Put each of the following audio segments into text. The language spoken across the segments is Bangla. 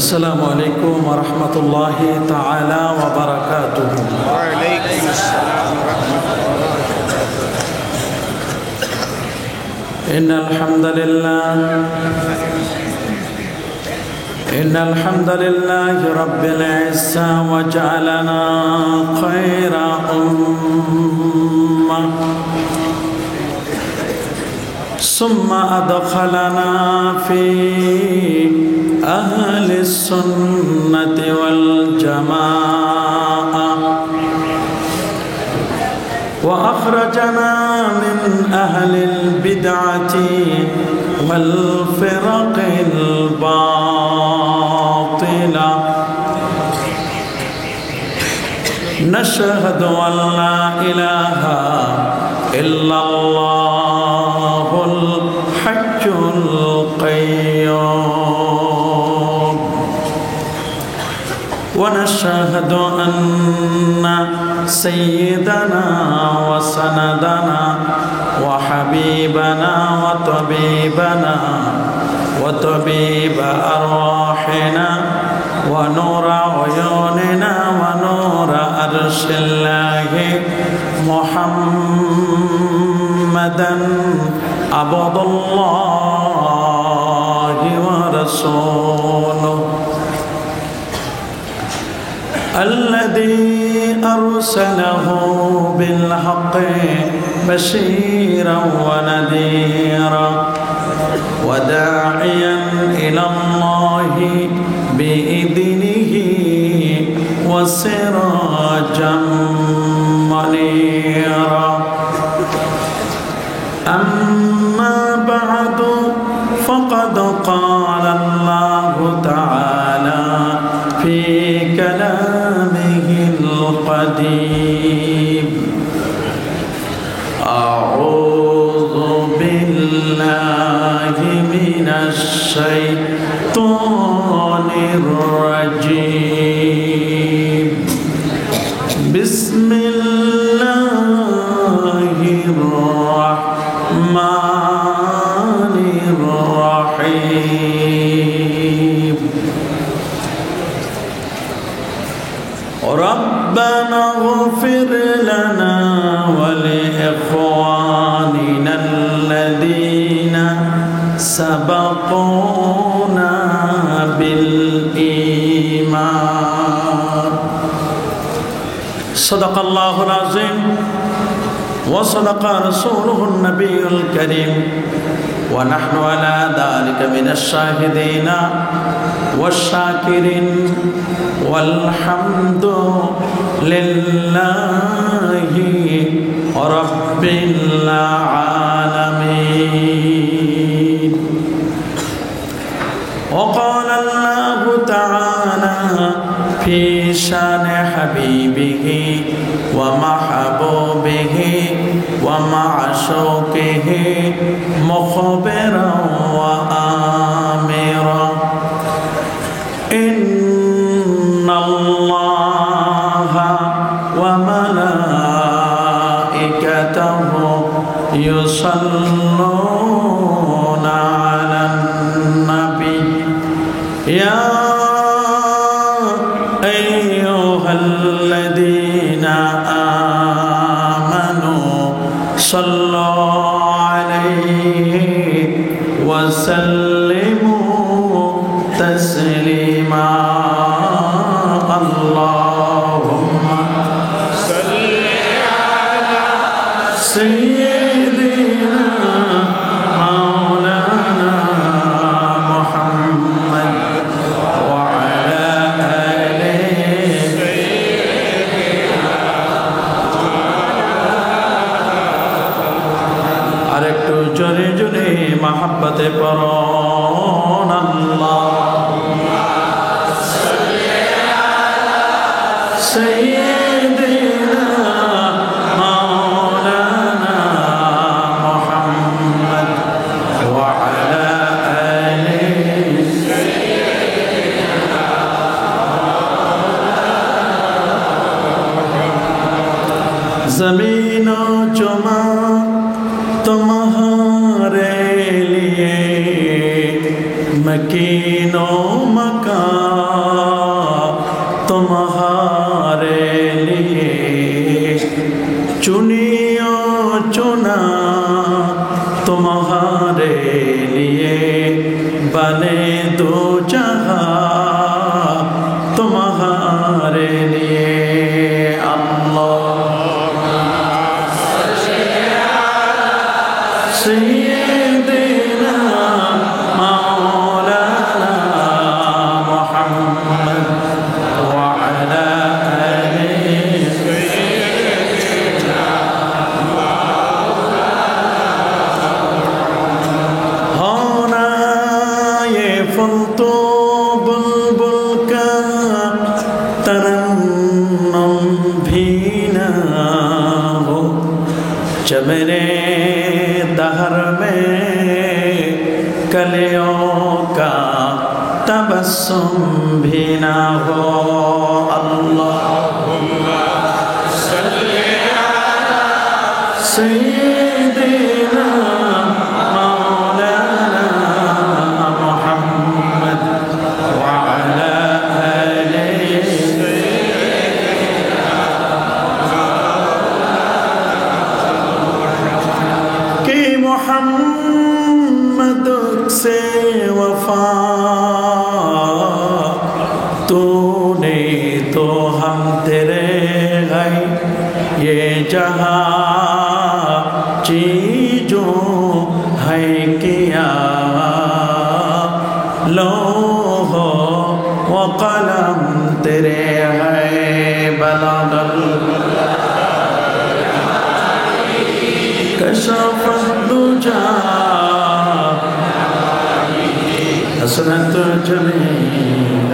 السلام عليكم ورحمة الله تعالى وبركاته. وعليكم السلام ورحمة الله وبركاته. إن الحمد لله رب العزة وجعلنا خير أمة ثم أدخلنا في أهل السنة والجماعة وأخرجنا من أهل البدعة والفرق الباطلة. نشهد أن لا إله إلا الله الحي القيوم، ونشهد أن سيدنا وسندنا وحبيبنا وطبيب أرواحنا ونور عيوننا ونور عرش الله محمدا عبد الله ورسوله الذي أرسله بالحق بشيرا ونذيرا وداعيا إلى الله بإذنه وسراجا منيرا. أما بعد فقد قال الله تعالى في كلامه القديم: أعوذ بالله من الشيطان الرجيم. بسم الله الرحمن الرحيم. ربنا اغفر لنا ولإخواننا الذين سبقونا بالإيمان. صدق الله العظيم وصدق رسوله النبي الكريم ونحن على ذلك من الشاهدين والشاكرين والحمد لله رب العالمين. وقال الله تعالى في شان حبيبه ومحبوبه ومعشوقه مخبرا وآمرا: إن الله وملائكته يصلون على النبي يا أيها الذين آمنوا صلوا عليه وسلموا تسليما. اللهم صل على سيدنا مولانا محمد وعلى آله আরেকটু জোরে জোরে মহব্বতে পড়ুন আল্লাহুম্মা সাল্লি আলা সাইয়্যিদিনা মাওলানা মুহাম্মদ ওয়া আলা আলিহি ज़मीन जुमा तुम्हारे लिए मकीनो मकान चुनियो चुना तुम्हारे लिए बने दो जहां तुम्हारे लिए सय्यिदना मौलाना मुहम्मद व अला आलिहि होना ये फूल तो बुलबुल का तरन्नुम भी ना हो चमरे दहर में कलियों का तबस्सुम भी ना हो अल्लाहुम्मा सल्ली अला सय्यिदिना मौलाना मुहम्मद व अला आलिहि कि मोहम्मद से वफा तूने तो हम तेरे गए ये जहां चीजों है किया लोहो व कलम तेरे है बलागल कशफ दुजा हसनत जमील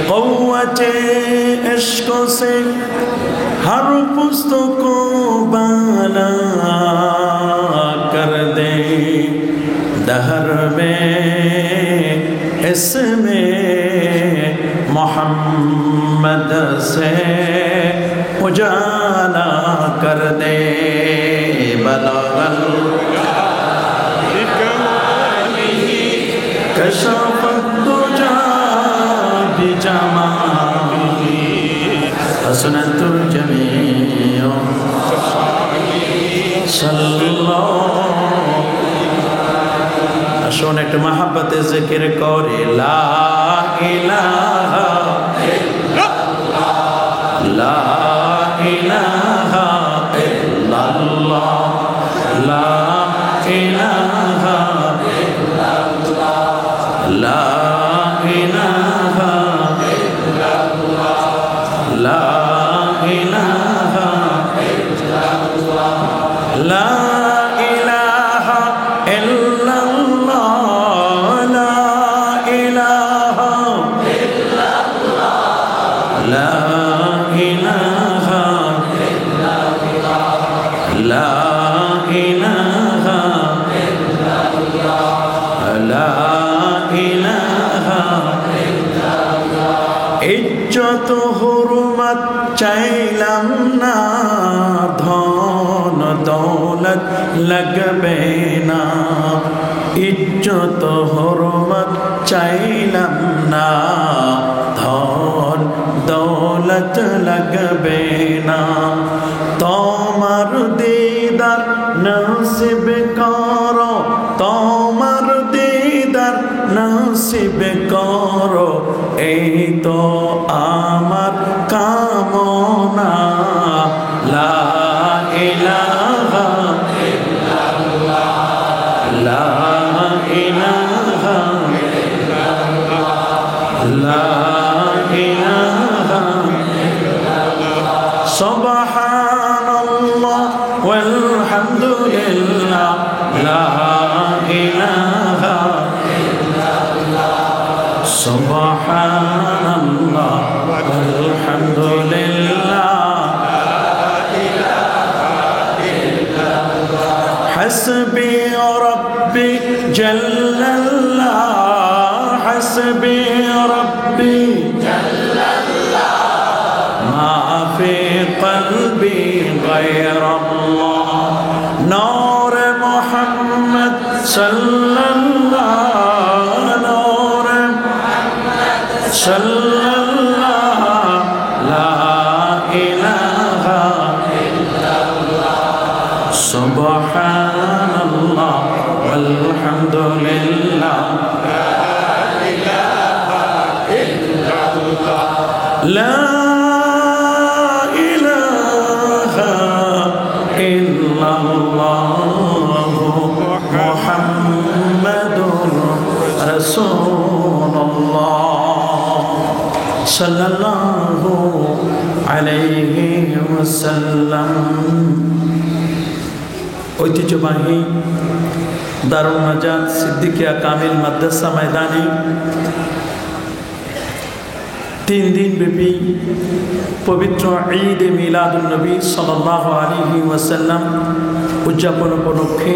क़व्वते इश्क़ से हर पुस्त को बाला कर दे दहर में इसमें मोहम्मद से उजाला कर दे बलागल कशफ दुजा बिजमाली हसनतुल जमील सल्लल्लाहु আসুন একটু মহব্বতে জিকির করে লা ইলাহা ইল্লাল্লাহ লা ইলাহা ইল্লাল্লাহ লা ইলাহা ইল্লাল্লাহ লা ইলাহা ইল্লাল্লাহ লা ইলাহা ইল্লাল্লাহ লা इज्जत हुर्मत चाइलाम ना धन दौलत लगबे ना इज्जत हुर्मत चाइलाम ना धन दौलत लगबे ना तोमार दीदार नसीब करो तोमार दीदार नसीब करो এই তো আমার কামনা লা ইলাহা ইল্লাল্লাহ লা ইলাহা ইল্লাল্লাহ লা ইলাহা ইল্লাল্লাহ সুবহানাল্লাহ ওয়ালহামদুলিল্লাহ লা ইলাহা সুবহানাল্লাহ আলহামদুলিল্লাহ হাসবি রাব্বি জাল্লাল্লাহ হাসবি রাব্বি জাল্লাল্লাহ মা ফি কলবি গায়রাল্লাহ নূর মুহাম্মদ সাল্লাল্লাহ صلى লা ইলাহা ইল্লাল্লাহু মুহাম্মাদুর রাসূলুল্লাহ সাল্লাল্লাহু আলাইহি ওয়াসাল্লাম। ঐতিহ্যবাহী দারুন নাজাত সিদ্দিকিয়া কামিল মাদ্রাসা ময়দানে 3 দিন ব্যাপী পবিত্র ঈদ এ মিলাদুন নবী সাল্লাল্লাহু আলাইহি ওয়াসাল্লাম উদযাপন উপলক্ষে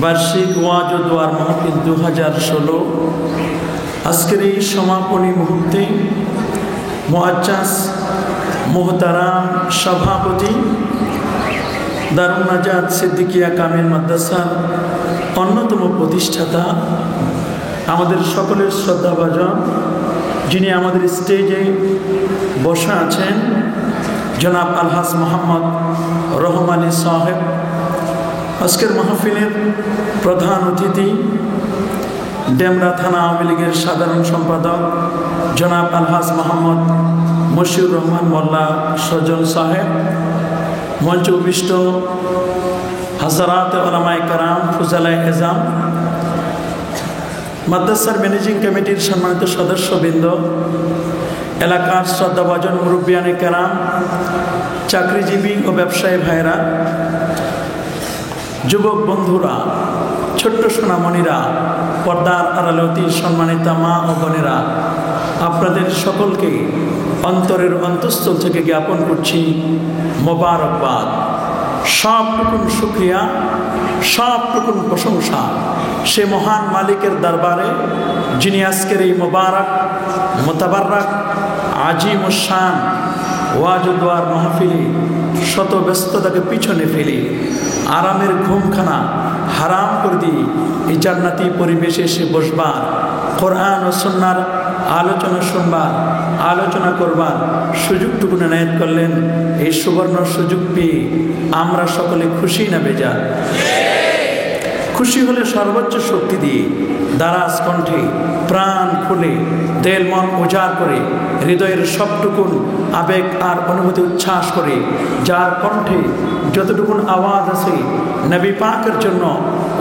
বার্ষিক ওয়াজ ও দোয়ার মাহফিল 2016 আজকের এই সমাপনী মুহূর্তে মুআজ্জাজ মুহতারাম সভাপতি দারুন নাজাত সিদ্দিকিয়া কামিল মাদ্রাসার অন্যতম প্রতিষ্ঠাতা, আমাদের সকলের শ্রদ্ধাভাজন, যিনি আমাদের স্টেজে বসা আছেন, জনাব আলহাজ মোহাম্মদ রহমানী সাহেব। আজকের মাহফিলের প্রধান অতিথি ডেমরা থানা আওয়ামী লীগের সাধারণ সম্পাদক জনাব আলহাজ মোহাম্মদ মশিউর রহমান মোল্লা সজল সাহেব, মঞ্চে উপবিষ্ট হাজারাত উলামায়ে কেরাম, ফুজালায়ে এজাম, মাদ্রাসার ম্যানেজিং কমিটির সম্মানিত সদস্যবৃন্দ, এলাকার শ্রদ্ধাভাজন মুরব্বিয়ানে কেরাম, চাকরিজীবী ও ব্যবসায়ী ভাইরা, যুবক বন্ধুরা, ছোট্ট সোনামণিরা, পর্দার আড়ালে অতি সম্মানিতা মা ও বোনেরা, আপনাদের সকলকে অন্তরের অন্তঃস্থল থেকে জ্ঞাপন করছি মোবারকবাদ। সবটুকুন শুকরিয়া, সবটুকুন প্রশংসা সে মহান মালিকের দরবারে, যিনি আজকের এই মোবারক মোতাবারক আজিম ও শান ওয়াজ ও দোয়ার মাহফিলে শত ব্যস্ততাকে পিছনে ফেলে আরামের ঘুমখানা হারাম করে দিয়ে এই জান্নাতি পরিবেশে এসে বসবার, কোরআন ও সুন্নাহর আলোচনা শুনবার, আলোচনা করবার সুযোগটুকু এনায়েত করলেন। এই সুবর্ণ সুযোগ পেয়ে আমরা সকলে খুশি না বেজার? খুশি হলে সর্বোচ্চ শক্তি দিয়ে দারাজ কণ্ঠে প্রাণ খুলে দেল মন উজাড় করে হৃদয়ের সবটুকুন আবেগ আর অনুভূতি উচ্ছ্বাস করে যার কণ্ঠে যতটুকুন আওয়াজ আছে নবী পাকের জন্য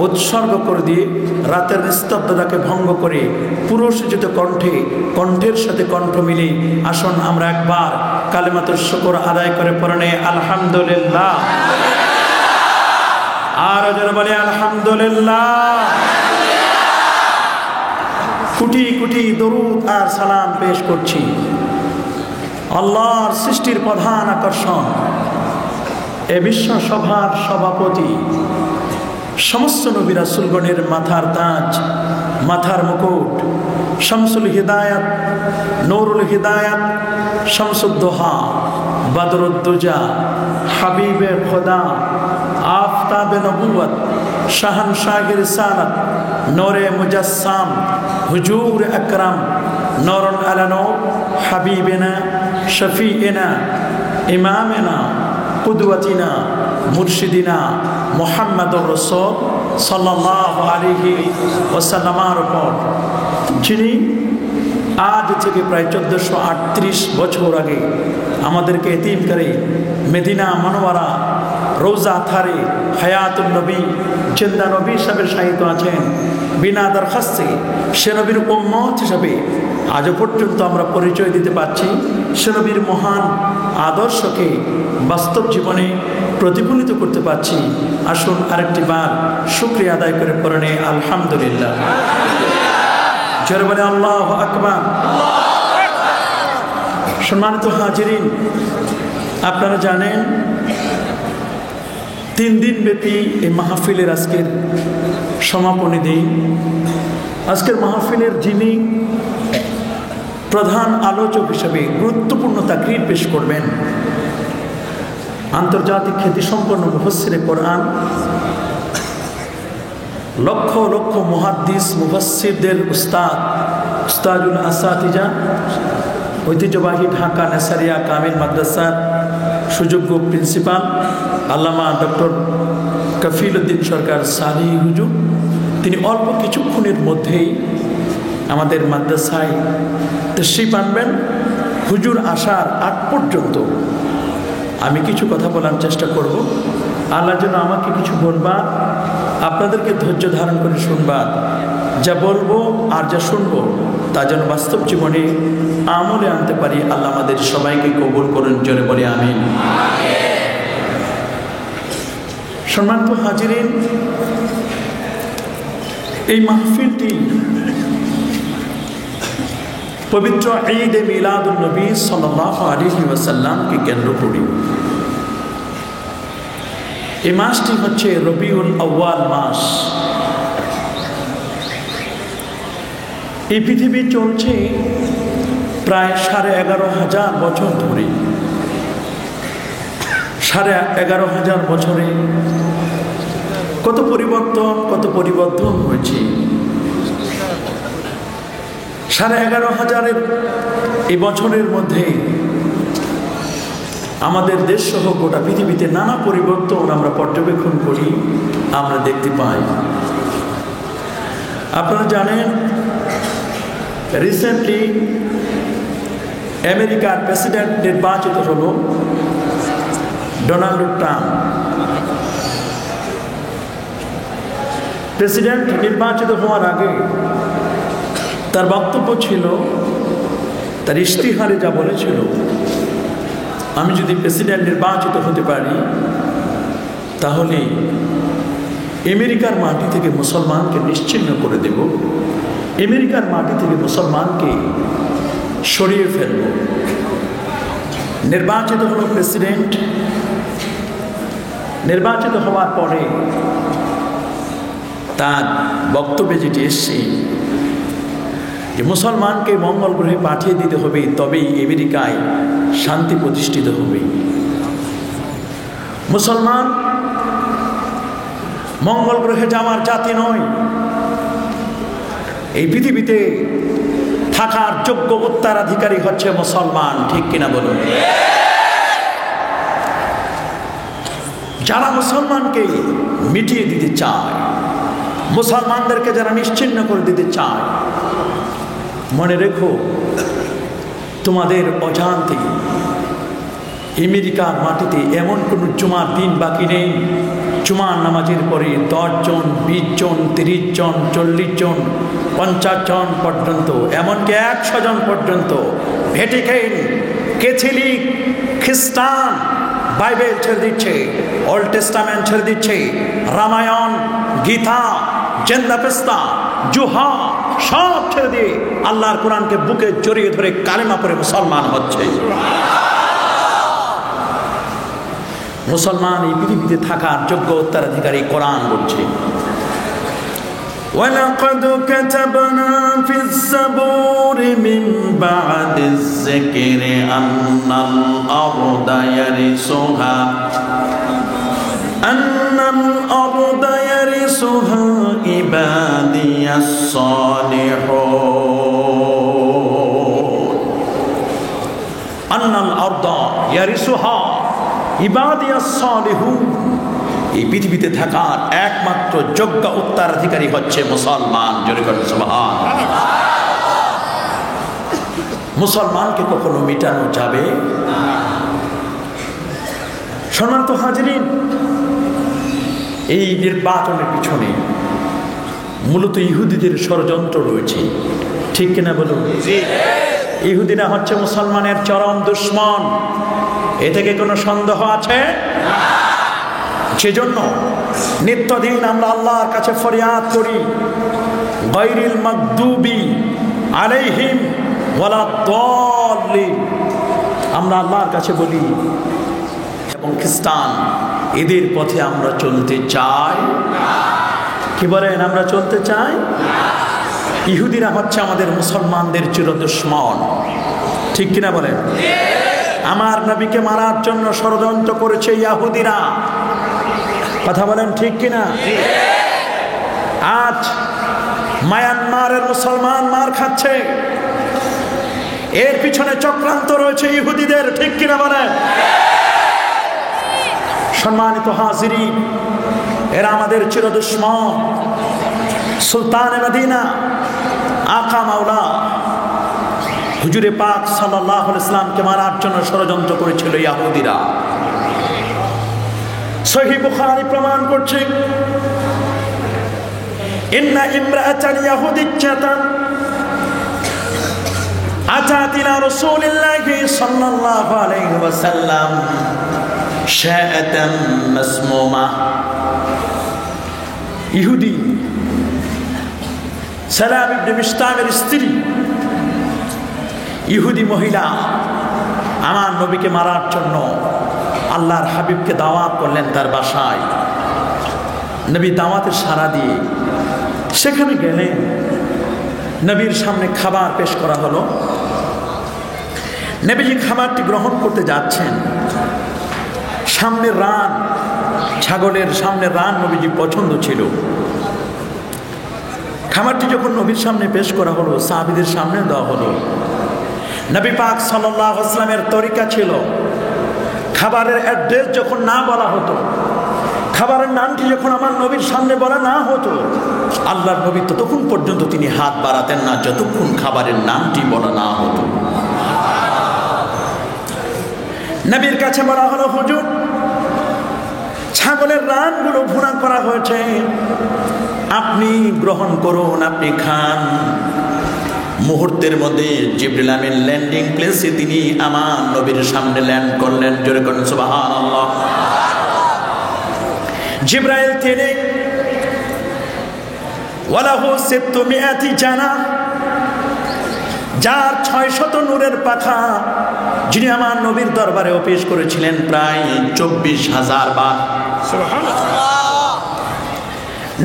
উৎসর্গ করে দিয়ে রাতের নিস্তব্ধতাকে ভঙ্গ করে পুরুষোচিত কণ্ঠে কণ্ঠের সাথে কণ্ঠ মিলে আসুন আমরা একবার কালিমাতুশ শুকর আদায় করে পড়ে আলহামদুলিল্লাহ। আর যারা বলে আলহামদুলিল্লাহ। কোটি কোটি দরুদ আর সালাম পেশ করছি আল্লাহর সৃষ্টির প্রধান আকর্ষণ, এ বিশ্ব সভার সভাপতি, সমস্ত নবী রাসূলগণের মাথার তাজ, মাথার মুকুট, শামসুল হিদায়াত, নূরুল হিদায়াত, শামসুদ্দোহা, বদরুদ্দুজা, হাবিবে খোদা, আফতাবে নবুয়ত, শাহনশাহে রিসালাত, নূরে মুজাসসাম, হুজুর আকরাম, নূরুন আলা নূর, হাবিবেনা, শফিএনা, ইমামেনা, কুদওয়াতিনা, মুর্শিদিনা মুহাম্মাদুর রাসূল সাল্লাল্লাহু আলাইহি ওয়াসাল্লামের উপর, যিনি আজ থেকে প্রায় 1438 বছর আগে আমাদেরকে এতিম করে মদিনা মুনাওয়ারা রোজা থারে হায়াতুন নবী জিন্দা নবী হিসাবে শায়িত আছেন। বিনা দরখাস্তে সে নবীর উম্মত হিসাবে আজও পর্যন্ত আমরা পরিচয় দিতে পারছি, সে নবীর মহান আদর্শকে বাস্তব জীবনে প্রতিফলিত করতে পারছি। আসুন আরেকটি বার শুকরিয়া আদায় করে পড়ে আলহামদুলিল্লাহ। জোরে বলে আল্লাহু আকবার। সম্মানিত হাজিরিন, আপনারা জানেন 3 দিন ব্যাপী এই মাহফিলের আজকের সমাপনী দিন। আজকের মাহফিলের যিনি প্রধান আলোচক হিসেবে গুরুত্বপূর্ণ তাকরীর পেশ করবেন, আন্তর্জাতিক খ্যাতিসম্পন্ন মুফাসসিরে কোরআন, লক্ষ লক্ষ মুহাদ্দিস মুফাসসিরদের উস্তাদুল আসাতিজা, ঐতিহ্যবাহী ঢাকা নেসারিয়া কামিল মাদ্রাসার সুযোগ্য প্রিন্সিপাল আল্লামা ডক্টর কফিল উদ্দিন সরকার সানি হুজুর, তিনি অল্প কিছুক্ষণের মধ্যেই আমাদের মাদ্রাসায় তশরিফ আনবেন। হুজুর আসার আগ পর্যন্ত আমি কিছু কথা বলার চেষ্টা করব। আল্লাহ যেন আমাকে কিছু বলবা, আপনাদেরকে ধৈর্য ধারণ করে শুনবা, যা বলবো আর যা শুনবো তা যেন বাস্তব জীবনে আমলে আনতে পারি। আল্লাহ আমাদের সবাইকে কবুল করুন, জোরে বলে আমিন। সম্মানিত হাজিরিন, এই মাহফিলটি পবিত্র ঈদে মিলাদুন নবী সাল্লাল্লাহু আলাইহি ওয়াসাল্লামকে কেন্দ্র করে। এই মাসটি হচ্ছে রবিউল আউয়াল মাস। এই পৃথিবী চলছে প্রায় 11,500 বছর ধরে। 11,500 বছরে কত পরিবর্তন, কত পরিবর্তন হয়েছে। 11,500 এই বছরের মধ্যে আমাদের দেশ সহ গোটা পৃথিবীতে নানা পরিবর্তন আমরা পর্যবেক্ষণ করি, আমরা দেখতে পাই। আপনারা জানেন, রিসেন্টলি আমেরিকার প্রেসিডেন্ট নির্বাচিত হল ডোনাল্ড ট্রাম্প। প্রেসিডেন্ট নির্বাচিত হওয়ার আগে তার বক্তব্য ছিল, তার ইশতিহারে যা বলেছিল, আমি যদি প্রেসিডেন্ট নির্বাচিত হতে পারি তাহলে আমেরিকার মাটি থেকে মুসলমানকে নিশ্চিহ্ন করে দেব, আমেরিকার মাটি থেকে মুসলমানকে সরিয়ে ফেলব। নির্বাচিত হল প্রেসিডেন্ট। নির্বাচিত হওয়ার পরে তার বক্তব্যে যেটি এসছে যে মুসলমানকে মঙ্গল গ্রহে পাঠিয়ে দিতে হবে, তবেই আমেরিকায় শান্তি প্রতিষ্ঠিত হবে। মুসলমান মঙ্গল গ্রহে যাওয়ার জাতি নয়, এই পৃথিবীতে থাকার যোগ্য উত্তরাধিকারী হচ্ছে মুসলমান। ঠিক কিনা বলুন? যারা মুসলমানকে মিটিয়ে দিতে চায়, মুসলমানদেরকে যারা নিশ্চিহ্ন করে দিতে চায়, মনে রেখো, তোমাদের অজান্তে আমেরিকার মাটিতে এমন কোনো জুমার দিন বাকি নেই, জুমার নামাজের পরে 10 জন, 20 জন, 30 জন, 40 জন, 50 জন পর্যন্ত, এমনকি 100 জন পর্যন্ত ভ্যাটিকান, ক্যাথলিক, খ্রিস্টান বাইবেল ছেড়ে দিচ্ছে, ওল্ড টেস্টামেন্ট ছেড়ে দিচ্ছে, রামায়ণ, গীতা, জেন্দাপেস্তা, জুহা সব ছেড়ে দিয়ে আল্লাহর কোরআনকে বুকে জড়িয়ে ধরে কালেমা পড়ে মুসলমান হচ্ছে। মুসলমান এই পৃথিবীতে থাকার যোগ্য উত্তরাধিকারী কোরআন বলছে। وَلَقَدْ كَتَبْنَا فِي الزَّبُورِ مِنْ بَعْدِ الذِّكْرِ أَنَّ الْأَرْضَ يَرِثُهَا عِبَادِيَ الصَّالِحُونَ أَنَّ الْأَرْضَ يَرِثُهَا عِبَادِيَ الصَّالِحُونَ। এই পৃথিবীতে থাকার একমাত্র যোগ্য উত্তরাধিকারী হচ্ছে মুসলমান। জোরে করে সুবহানাল্লাহ। মুসলমানকে কখনো মিটানো যাবে না। সম্মানিত হাজিরিন, এই নির্বাচনের পিছনে মূলত ইহুদিদের ষড়যন্ত্র রয়েছে। ঠিক কিনা বলুন? ইহুদিরা হচ্ছে মুসলমানের চরম দুশমন, এ থেকে কোনো সন্দেহ আছে? সেজন্য নিত্যদিন আমরা আল্লাহর কাছে ফরিয়াদ করি, গায়রিল মাগদুবি আলাইহিম ওয়ালাদ-দাল্লিন। আমরা আল্লাহর কাছে বলি, এবং খ্রিস্টান এদের পথে আমরা চলতে চাই না। কি বলেন? আমরা চলতে চাই না। ইহুদিরা হচ্ছে আমাদের মুসলমানদের চিরদুশমন। ঠিক কিনা বলেন? আমার নবীকে মারার জন্য ষড়যন্ত্র করেছে ইহুদিরা। কথা বলেন ঠিক কিনা? আজ মায়ানমারের মুসলমান মার খাচ্ছে, এর পিছনে চক্রান্ত রয়েছে ইহুদিদের। ঠিক কিনা বলেন? সম্মানিত হাজিরিন, এরা আমাদের চিরদুশমন। সুলতান মদিনা আকা মাওলা হুজুরে পাক সাল্লাল্লাহু আলাইহি ওয়াসাল্লামকে মারার জন্য ষড়যন্ত্র করেছিল ইহুদিরা। সহিহ বুখারী প্রমাণ করছে, ইন্না ইমরাআতান ইয়াহুদিয়্যাতান আতাত ইলা রাসূলিল্লাহি সাল্লাল্লাহু আলাইহি ওয়াসাল্লাম শাআতান মাসমুমা। ইহুদি সালাম ইবনে মিশতামের স্ত্রী ইহুদি মহিলা আমার নবীকে মারার জন্য আল্লাহর হাবিবকে দাওয়াত করলেন তার বাসায়। নবী দাওয়াতের সাড়া দিয়ে সেখানে গেলেন। নবীর সামনে খাবার পেশ করা হলো। নবীজি খাবারটি গ্রহণ করতে যাচ্ছেন। সামনের রান, ছাগলের সামনের রান নবীজি পছন্দ ছিল। খাবারটি যখন নবীর সামনে পেশ করা হলো, সাহাবীদের সামনে দেওয়া হলো। নবী পাক সাল্লাল্লাহু আলাইহি ওয়াসাল্লামের তরিকা ছিল, খাবারের অ্যাড্রেস যখন না বলা হতো, খাবারের নামটি যখন আমার নবীর সামনে বলা না হতো, আল্লাহর নবী ততক্ষণ পর্যন্ত তিনি হাত বাড়াতেন না যতক্ষণ খাবারের নামটি বলা না হতো। নবীর কাছে বলা হলো, হুজুর ছাগলের রানগুলো ভুনা করা হয়েছে, আপনি গ্রহণ করুন, আপনি খান। মুহূর্তের মধ্যে জিবরিল আমিন ল্যান্ডিং প্লেসে তিনি আমার নবীর সামনে ল্যান্ড করলেন। জোরে করুন সুবহানাল্লাহ। জিবরাইল তিনি ওয়ালাহু 600 জানা, যার 600 নূরের পাখা, যিনি আমার নবীর দরবারে পেশ করেছিলেন প্রায় 24,000 বার।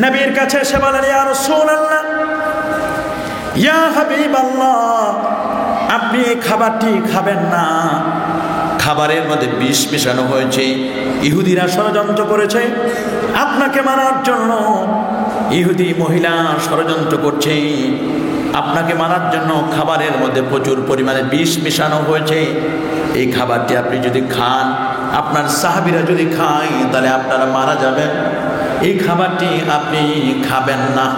নবীর কাছে এসে বলেন, ইয়া রাসূলুল্লাহ, ইয়া হাবিবাল্লাহ, আপনি এই খাবারটি খাবেন না, খাবারের মধ্যে বিষ মেশানো হয়েছে। ইহুদিরা ষড়যন্ত্র করেছে আপনাকে মারার জন্য। ইহুদি মহিলা ষড়যন্ত্র করছে আপনাকে মারার জন্য। খাবারের মধ্যে প্রচুর পরিমাণে বিষ মেশানো হয়েছে। এই খাবারটি আপনি যদি খান, আপনার সাহাবীরা যদি খায়, তাহলে আপনারা মারা যাবেন। এই খাবারটি আপনি খাবেন না।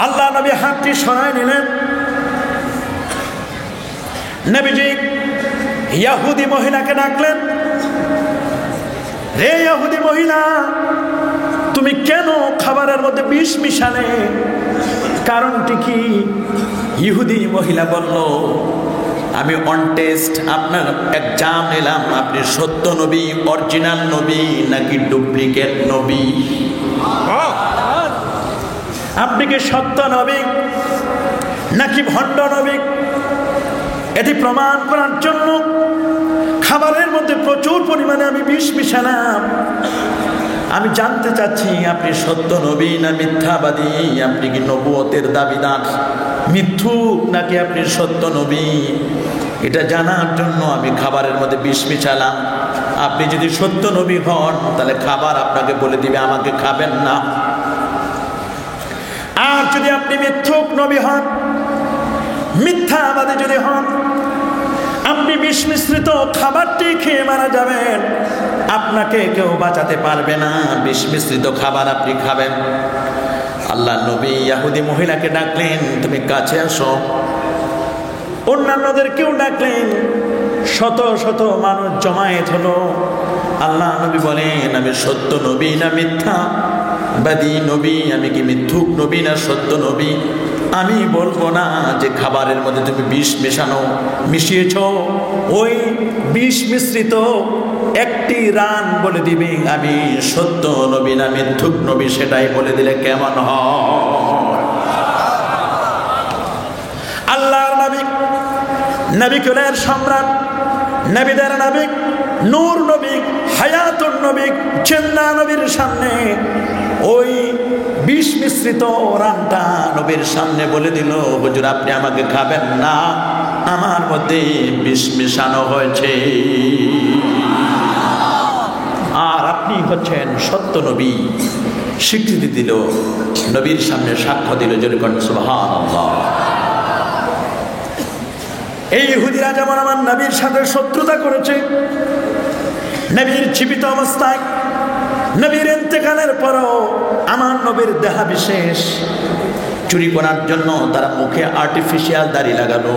আল্লাহ নবী হাতটি সরায় নিলেন। নবীজি ইহুদি মহিলাকে ডাকলেন, রে ইহুদি মহিলা, তুমি কেন খাবারের মধ্যে বিষ মিশালে? কারণটি কি? ইহুদি মহিলা বলল, আমি অন টেস্ট আপনার এক্সাম নিলাম, আপনি সত্য নবী, অরিজিনাল নবী নাকি ডুপ্লিকেট নবী। আপনি কি সত্য নবী নাকি ভণ্ড নবী? এটি প্রমাণ করার জন্য খাবারের মধ্যে প্রচুর পরিমাণে আমি বিষ মিশালাম। আমি জানতে চাচ্ছি আপনি সত্য নবী না মিথ্যাবাদী? আপনি কি নবুয়তের দাবিদার, মিথ্যুক নাকি আপনি সত্য নবী? এটা জানার জন্য আমি খাবারের মধ্যে বিষ মিশালাম। আপনি যদি সত্য নবী হন, তাহলে খাবার আপনাকে বলে দিবে আমাকে খাবেন না। আর যদি আপনি মিথ্যুক নবী হন, মিথ্যাবাদী যদি হন, আপনি বিষ মিশ্রিত খাবারটি খেয়ে মারা যাবেন। আপনাকে কেউ বাঁচাতে পারবে না। বিষ মিশ্রিত খাবার আপনি খাবেন। আল্লাহ নবী ইহুদি মহিলাকে ডাকলেন, তুমি কাছে আসো। অন্যান্যদের কেউ ডাকলেন। শত শত মানুষ জমায়েত হলো। আল্লাহ নবী বলেন, আমি সত্য নবী না মিথ্যাবাদী নবী? আমি কি মিথ্যুক নবী না সত্য নবী? আমি বলবো না যে খাবারের মধ্যে তুমি বিষ মিশিয়েছ। ওই বিষ মিশ্রিত একটি রান বলে দিবে আমি সত্য নবী না মিথ্যুক নবী, সেটাই বলে দিলে কেমন হয়? আল্লাহর নবী, নবী কুলের সম্রাট, নবীদের নবী, নূর নবী, হায়াতুন নবী, জিন্দা নবীর সামনে ওই বিষ মিশ্রিত রানটা নবীর সামনে বলে দিল, হুজুর আপনি আমাকে খাবেন না, আমার মধ্যে বিষ মিশানো হয়েছে। আর আপনি হচ্ছেন সত্য নবী। স্বীকৃতি দিল, নবীর সামনে সাক্ষ্য দিল। জোরে বলেন সুবহানাল্লাহ। এই ইহুদিরা যেমন আমার নবীর সাথে শত্রুতা করেছে, নবীর জীবিত অবস্থায়, নবীর ইন্তেকালের পরও আমার নবীর দেহাবিশেষ চুরি করার জন্য তারা মুখে আর্টিফিশিয়াল দাড়ি লাগালো,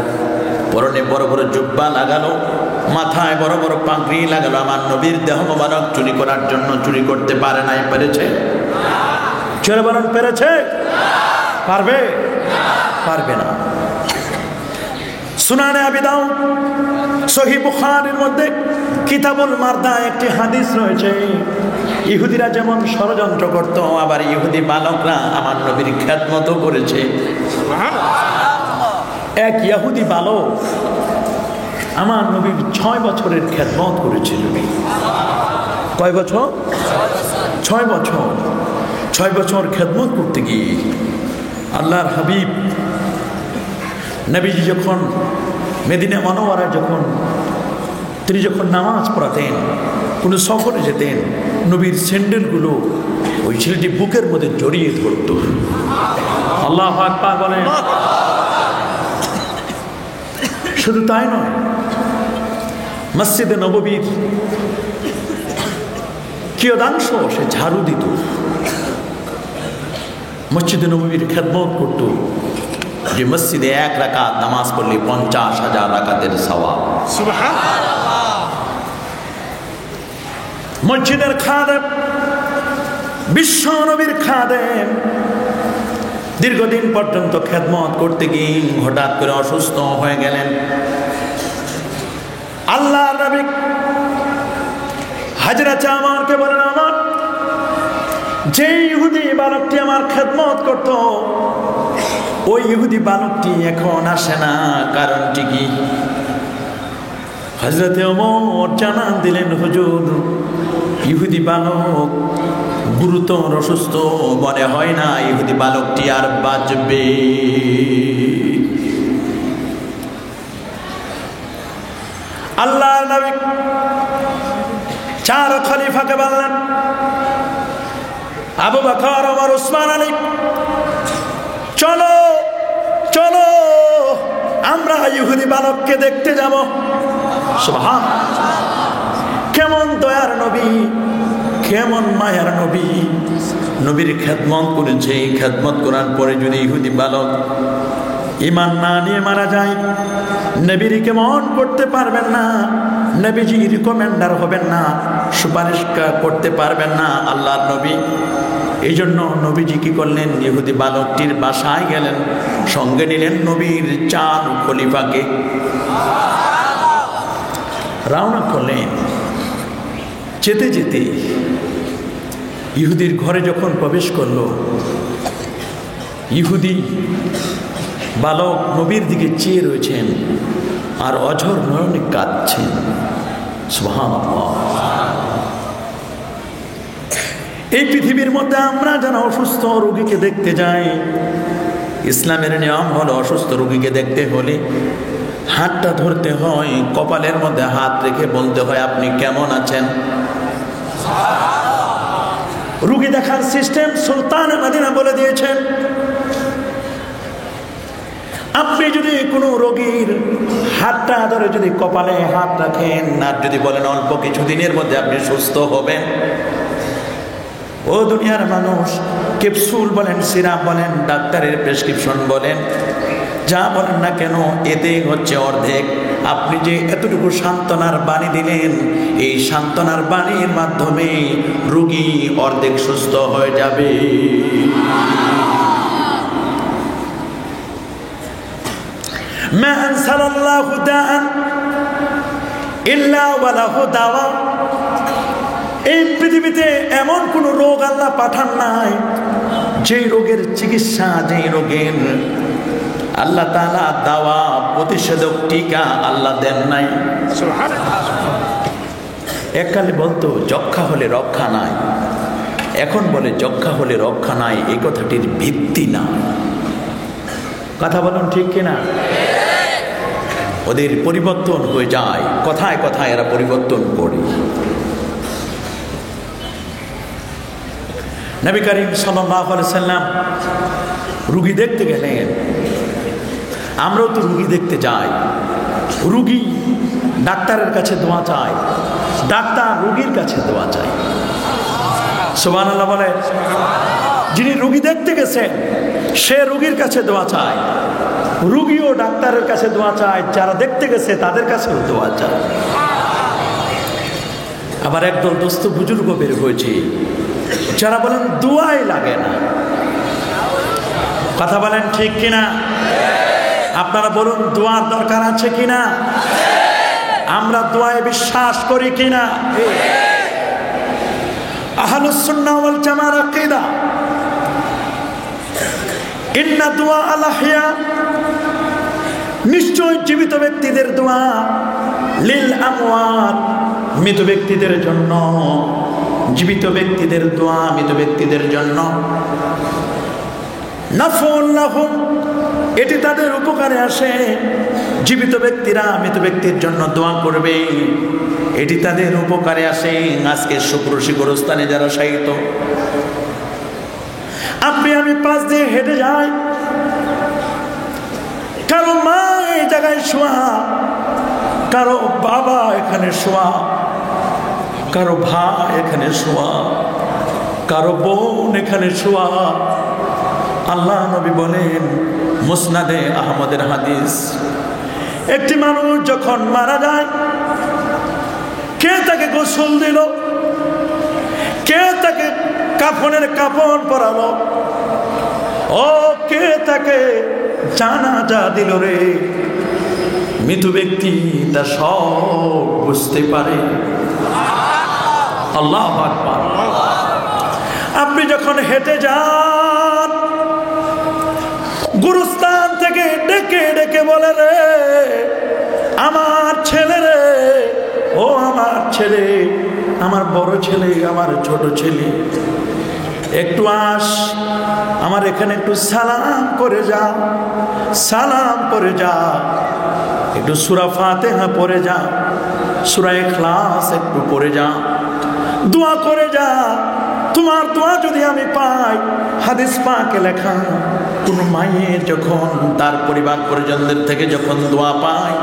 পরনে বড় বড় জুব্বা লাগালো, মাথায় বড় বড় পাগড়ি লাগালো। আমার নবীর দেহ মোবারক চুরি করার জন্য চুরি করতে পারে নাই, পেরেছে? চলে বলেন, পেরেছে? পারবে? পারবে না। সুনানে আবি দাউদ, সহিহ বুখারীর মধ্যে কিতাবুল মারদা একটি হাদিস রয়েছে। ইহুদিরা যেমন ষড়যন্ত্র করত, আবার ইহুদি বালকরা আমার নবীর খেদমতও করেছে। এক ইহুদি বালক আমার নবীর 6 বছরের খেদমত করেছিল। কয় বছর? 6 বছর। 6 বছর খেদমত করতে গিয়ে আল্লাহর হাবিব নবীজি যখন মদিনা মুনাওয়ারা তিনি যখন নামাজ পড়াতেন, কোনো সফরে যেতেন, নবীর স্যান্ডেলগুলো ওই ছেলেটি বুকের মধ্যে জড়িয়ে ধরত। আল্লাহু আকবার বলেন। শুধু তাই নয়, মসজিদে নববীর কিয়দাংশ সে ঝাড়ু দিত, মসজিদে নববীর খেদমত করত। যে মসজিদে 1 রাকাত নামাজ পড়লে 50,000 রাকাতের সওয়াব। মসজিদের খাদেম, বিশ্ব নবীর খাদেম দীর্ঘদিন পর্যন্ত খেদমত করতে গিয়ে হঠাৎ করে অসুস্থ হয়ে গেলেন। আল্লাহর নবী হযরত আমারকে বলেন, আমার যে ইহুদি বালকটি আমার খেদমত করত, ওই ইহুদি বালকটি এখন আসে না, কারণটি কি? হযরত ওমর জানান দিলেন, হুজুর, ইহুদি বালক গুরুতর অসুস্থ, মনে হয় না ইহুদি বালকটি আর বাঁচবে। আল্লাহর নবী 4 খলিফাকে বললেন, আবু বকর, ওমর, উসমান, আলী, চলো চলো আমরা ইহুদি বালককে দেখতে যাব। সুবহানাল্লাহ! কেমন দয়ার নবী, কেমন মায়ার নবী। নবীর খেদমত করেছে, খেদমত করার পরে যদি ইহুদি বালক ঈমান না নিয়ে মারা যায়, নবীর কেমন করতে পারবেন না, নবীজি রিকমেন্ডার হবেন না, সুপারিশ করতে পারবেন না আল্লাহর নবী। এই জন্য নবীজি কি করলেন? ইহুদি বালকটির বাসায় গেলেন, সঙ্গে নিলেন নবীর 4 খলিফাকে, রওনা করলেন। যেতে যেতে ইহুদির ঘরে যখন প্রবেশ করলো, ইহুদি বালক নবীর দিকে চেয়ে রয়েছেন আর অঝর নয়নে কাঁদছেন। সুবহানাল্লাহ! এই পৃথিবীর মধ্যে আমরা যারা অসুস্থ রোগীকে দেখতে যাই, ইসলামের নিয়ম হলো অসুস্থ রোগীকে দেখতে হলে হাতটা ধরতে হয়, কপালের মধ্যে হাত রেখে বলতে হয়, আপনি কেমন আছেন? রোগী দেখার সিস্টেম সুলতান মদিনা বলে দিয়েছেন। আপনি যদি কোনো রোগীর হাতটা ধরে যদি কপালে হাত রাখেন আর যদি বলেন অল্প কিছুদিনের মধ্যে আপনি সুস্থ হবেন, ও দুনিয়ার মানুষ, ক্যাপসুল বলেন, সিরাপ বলেন, ডাক্তারের প্রেসক্রিপশন বলেন, যা বলেন না কেন, এতে হচ্ছে অর্ধেক। আপনি যে এতটুকু সান্ত্বনার বাণী দিলেন, এই সান্ত্বনার বাণীর মাধ্যমে রোগী অর্ধেক সুস্থ হয়ে যাবে। মা আনসালাল্লাহু দাআন ইল্লা ওয়ালাহু দাওয়া। এই পৃথিবীতে এমন কোন রোগ আল্লাহ পাঠান নাই যে রোগের চিকিৎসা, যে রোগের আল্লাহ তাআলা দাওয়া, প্রতিষেধক, টিকা আল্লাহ দেন নাই। এককালে বলতো যক্ষা হলে রক্ষা নাই, এখন বলে যক্ষা হলে রক্ষা নাই। এই কথাটির ভিত্তি না। কথা বলুন ঠিক কিনা? ওদের পরিবর্তন হয়ে যায়, কথায় কথায় এরা পরিবর্তন করে। নবী করিম সাল্লাল্লাহু আলাইহি সাল্লাম রোগী দেখতে গেলেন। আমরাও তো রোগী দেখতে যাই। রোগী ডাক্তারের কাছে দোয়া চায়, ডাক্তার রোগীর কাছে দোয়া চায়। সুবহানাল্লাহ বলে। যিনি রুগী দেখতে গেছেন সে রুগীর কাছে দোয়া চায়, রুগীও ডাক্তারের কাছে দোয়া চায়, যারা দেখতে গেছে তাদের কাছেও দোয়া চায়। আবার একদল দোস্ত বুজুর্গ বের হয়েছে যারা বলেন দোয়াই লাগে না। কথা বলেন ঠিক কিনা? আপনারা বলুন দোয়ার দরকার আছে কিনা? আমরা দোয়ায় বিশ্বাস করি কিনা? আহলুস সুন্নাহ ওয়াল জামাআর আকীদা ইন্না দুআ আল আহইয়া, নিশ্চয় জীবিত ব্যক্তিদের দোয়া, লিল আমওয়াত, মৃত ব্যক্তিদের জন্য। জীবিত ব্যক্তিদের দোয়া মৃত ব্যক্তিদের জন্য। নাফউল লাহুম, এটি তাদের উপকারে আসে। জীবিত ব্যক্তিরা মৃত ব্যক্তির জন্য দোয়া করবে, এটি তাদের উপকারে আসে। আজকে শুক্রশী গোরস্থানে যারা শায়িত, আপনি আমি পাশ দিয়ে হেঁটে যাই, কারো মা এই জায়গায় শোয়া, কারো বাবা এখানে শোয়া, কারো ভাই এখানে শোয়া, কারো বোন এখানে শোয়া। আল্লাহ নবী বলেন, মুসনাদে আহমদের হাদিস, একটি মানুষ যখন মারা যায়, কে তাকে গোসল দিল, কে তাকে কাফনের কাপড় পরালো, ও কে তাকে জানাজা দিল রে? মৃত ব্যক্তি তা সব বুঝতে পারে। আল্লাহু আকবার। আপনি যখন হেঁটে যান, গুরুস্থান থেকে ডেকে ডেকে বলে রে আমার ছেলে রে, ও আমার ছেলে, আমার বড় ছেলে, আমার ছোট ছেলে, একটু আস, আমার এখানে একটু সালাম করে যা, সালাম করে যা, একটু সূরা ফাতিহা পড়ে যা, সূরা ইখলাস একটু পড়ে যা, দোয়া করে যা। তোমার দোয়া যদি আমি পাই, হাদিস পাকে লেখা, কোন মায়ের যখন তার পরিবার পরিজনদের থেকে যখন দোয়া পায়,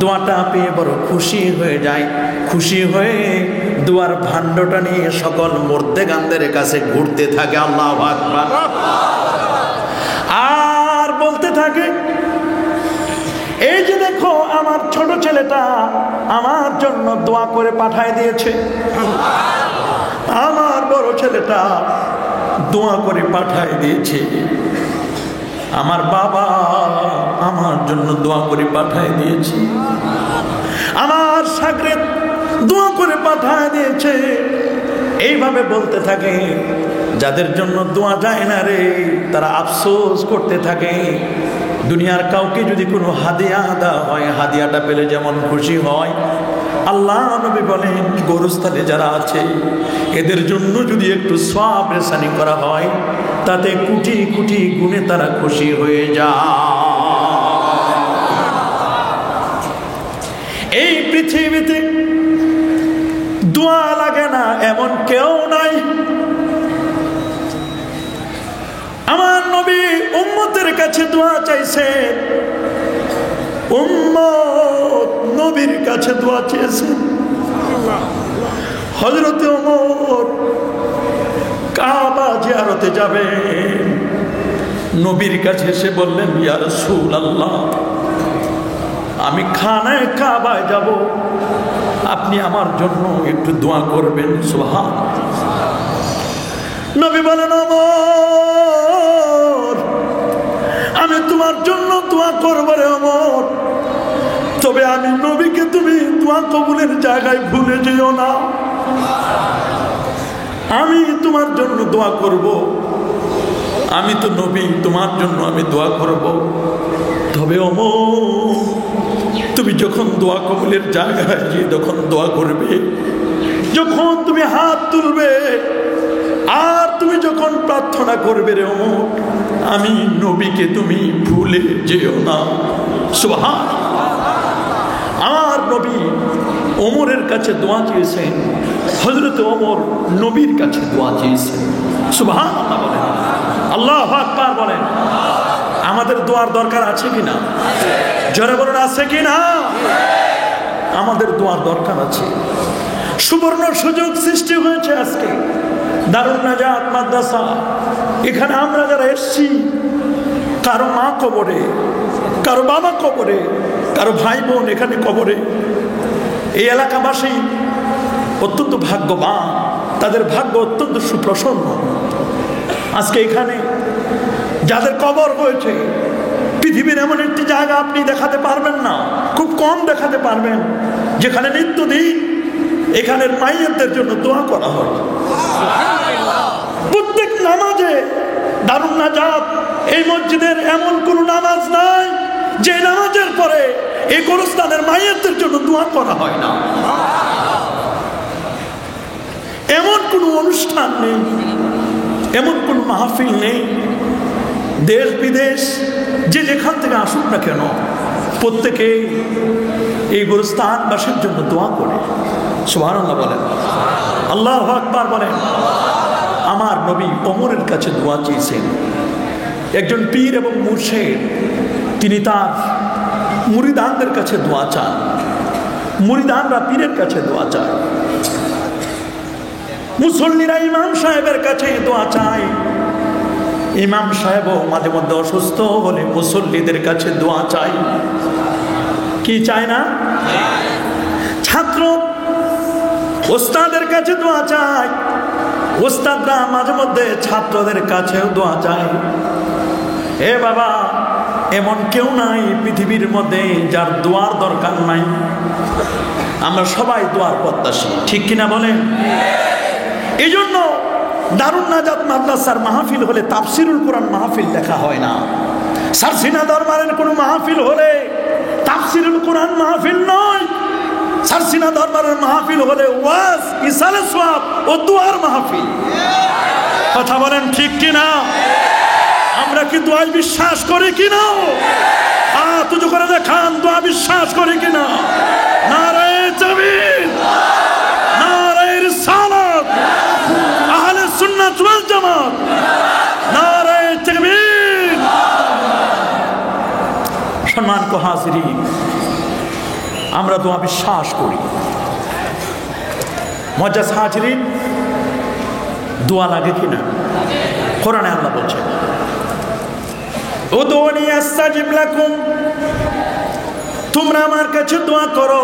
দোয়াটা পেয়ে বড় খুশি হয়ে যায়। খুশি হয়ে দোয়ার ভাণ্ডটা নিয়ে সকল মুর্দেগানদের কাছে ঘুরতে থাকে। আল্লাহু আকবার। আর বলতে থাকে, এই যে দেখো আমার ছোট ছেলেটা আমার জন্য দোয়া করে পাঠায় দিয়েছে, আমার বড় ছেলেটা দোয়া করে পাঠায় দিয়েছে, আমার বাবা আমার জন্য দোয়া করে পাঠায় দিয়েছে, আমার শাগরেদ দোয়া করে পাঠায় দিয়েছে। এইভাবে বলতে থাকে। যাদের জন্য দোয়া যায় না রে, তারা আফসোস করতে থাকে। দুনিয়ার কাউকে যদি কোনো হাদিয়া দেওয়া হয়, হাদিয়াটা পেলে যেমন খুশি হয়, আল্লাহ নবী বলেন গোরস্থানে যারা আছে এদের জন্য যদি একটু সওয়াব রেসানি করা হয়, তাতে কোটি কোটি গুণে তারা খুশি হয়ে যায়। এই পৃথিবীতে দোয়া লাগে না এমন কেউ নাই। আমার নবী উম্মতের কাছে দোয়া চাইছে, উম্মত নবীর কাছে দোয়া চেয়েছে। হযরত ওমর কাবা জিয়ারতে যাবেন, নবীর কাছে এসে বললেন, ইয়া রাসূলুল্লাহ, আমি খানায় কাবায় যাব, আপনি আমার জন্য একটু দোয়া করবেন। সুবহানাল্লাহ। নবী বলেন, ওমর আমি তোমার জন্য দোয়া করব রে ওমর, তবে আমি নবীকে তুমি দোয়া কবুলের জায়গায় ভুলে যেও না। আমি তোমার জন্য দোয়া করব, আমি তো নবী, তোমার জন্য আমি দোয়া করব, তবে ওমর তুমি যখন দোয়া কবুলের জায়গায় গিয়ে যখন দোয়া করবে, যখন তুমি হাত তুলবে আর তুমি যখন প্রার্থনা করবে রে ওমর, আমি নবীকে তুমি ভুলে যেও না। সুবহানাল্লাহ। আমার নবী ওমরের কাছে দোয়া চেয়েছেন, হযরত ওমর নবীর কাছে দোয়া চেয়েছেন। সুবহানাল্লাহ বলেন, আল্লাহু আকবার বলেন। আমাদের দোয়ার দরকার আছে কিনা? জোরে বলেন, আছে কিনা? আমাদের দোয়ার দরকার আছে। সুবর্ণ সুযোগ সৃষ্টি হয়েছে আজকে। দারুন নাজাত মাদ্রাসা, এখানে আমরা যারা এসছি, কারো মা কবরে, কারো বাবা কবরে, কারো ভাই বোন এখানে কবরে, এই এলাকাবাসী অত্যন্ত ভাগ্যবান, তাদের ভাগ্য অত্যন্ত সুপ্রসন্ন। আজকে এখানে যাদের কবর হয়েছে, পৃথিবীর এমন একটি জায়গা আপনি দেখাতে পারবেন না, খুব কম দেখাতে পারবেন, যেখানে নিত্যদিন এখানের মাইয়াতদের জন্য দোয়া করা হয়। প্রত্যেক নামাজে দারুন নাজাত এই মসজিদের এমন কোন নামাজ নাই যে নামাজের পরে এই গোরস্থানের মাইয়াতদের জন্য দোয়া করা হয় না। এমন কোন অনুষ্ঠান নেই, এমন কোন মাহফিল নেই, দেশ বিদেশ যে যেখান থেকে আসুক না কেন, প্রত্যেকে এই গোরস্থানবাসীর জন্য দোয়া করে। সুবহানাল্লাহ বলেন, আল্লাহু আকবার বলেন। আমার নবী ওমরের কাছে দোয়া চেয়েছেন। একজন পীর এবং মুর্শিদ, তিনি তার মুরিদানদের কাছে দোয়া চান, মুরিদানরা পীরের কাছে দোয়া চায়, মুসল্লিরা ইমাম সাহেবের কাছে দোয়া চায়। ইমাম সাহেবও মাঝে মধ্যে অসুস্থ হলে মুসল্লিদের কাছে দোয়া চায়। কি চায় না? ছাত্র ওস্তাদের কাছে দোয়া চায়, ওস্তাদরা মাঝে মধ্যে ছাত্রদের কাছেও দোয়া চায়। হে বাবা, এমন কেউ নাই পৃথিবীর মধ্যে যার দোয়ার দরকার নাই। আমরা সবাই দোয়ার প্রত্যাশী, ঠিক কিনা বলেন? এই জন্য দারুন নাজাত মাদ্রাসার মাহফিল হলে তাফসিরুল কোরআন মাহফিল দেখা হয় না। সারসিনা দরবারের কোনো মাহফিল হলে তাফসিরুল কোরআন মাহফিল নয়। সারসিনা দরবারের মাহফিল হলে ওয়াজ, ইসালে সওয়াব ও দুআর মাহফিল। কথা বলেন ঠিক কিনা? আমরা কি দোয়া বিশ্বাস করি কিনা? হাত উঁচু করে দেখান, দোয়া বিশ্বাস করি কিনা? নারায়ে তাকবীর, নারায়ে রিসালাত, আহলে সুন্নাত ওয়াল জামাত, নারায়ে তাকবীর। সম্মানিত হাজিরিন, আমরা দোয়া বিশ্বাস করি। মুআজ্জাজ হাজিরিন, দোয়া লাগে কিনা? কোরআনে আল্লাহ বলছেন, উদউনি আস্তাজিব লাকুম, তোমরা আমার কাছে দোয়া করো,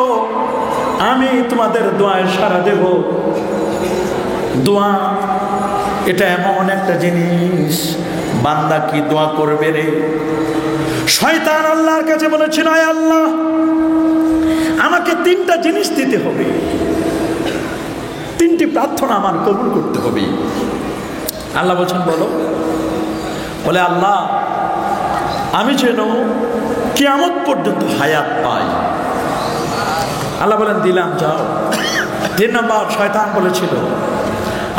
আমি তোমাদের দোয়ায় সাড়া দেব। দোয়া এটা এমন একটা জিনিস, বান্দা কি দোয়া করবে রে? শয়তান আল্লাহর কাছে বলেছিল, আয় আল্লাহ, আমাকে তিনটা জিনিস দিতে হবে, তিনটি প্রার্থনা আমার কবুল করতে হবে। আল্লাহ বলছেন, বলো। বলে, আল্লাহ, আমি যেন কিয়ামত পর্যন্ত হায়াত পাই। আল্লাহ বলেন, দিলাম, যাও। 3 নম্বর শয়তান বলেছিল,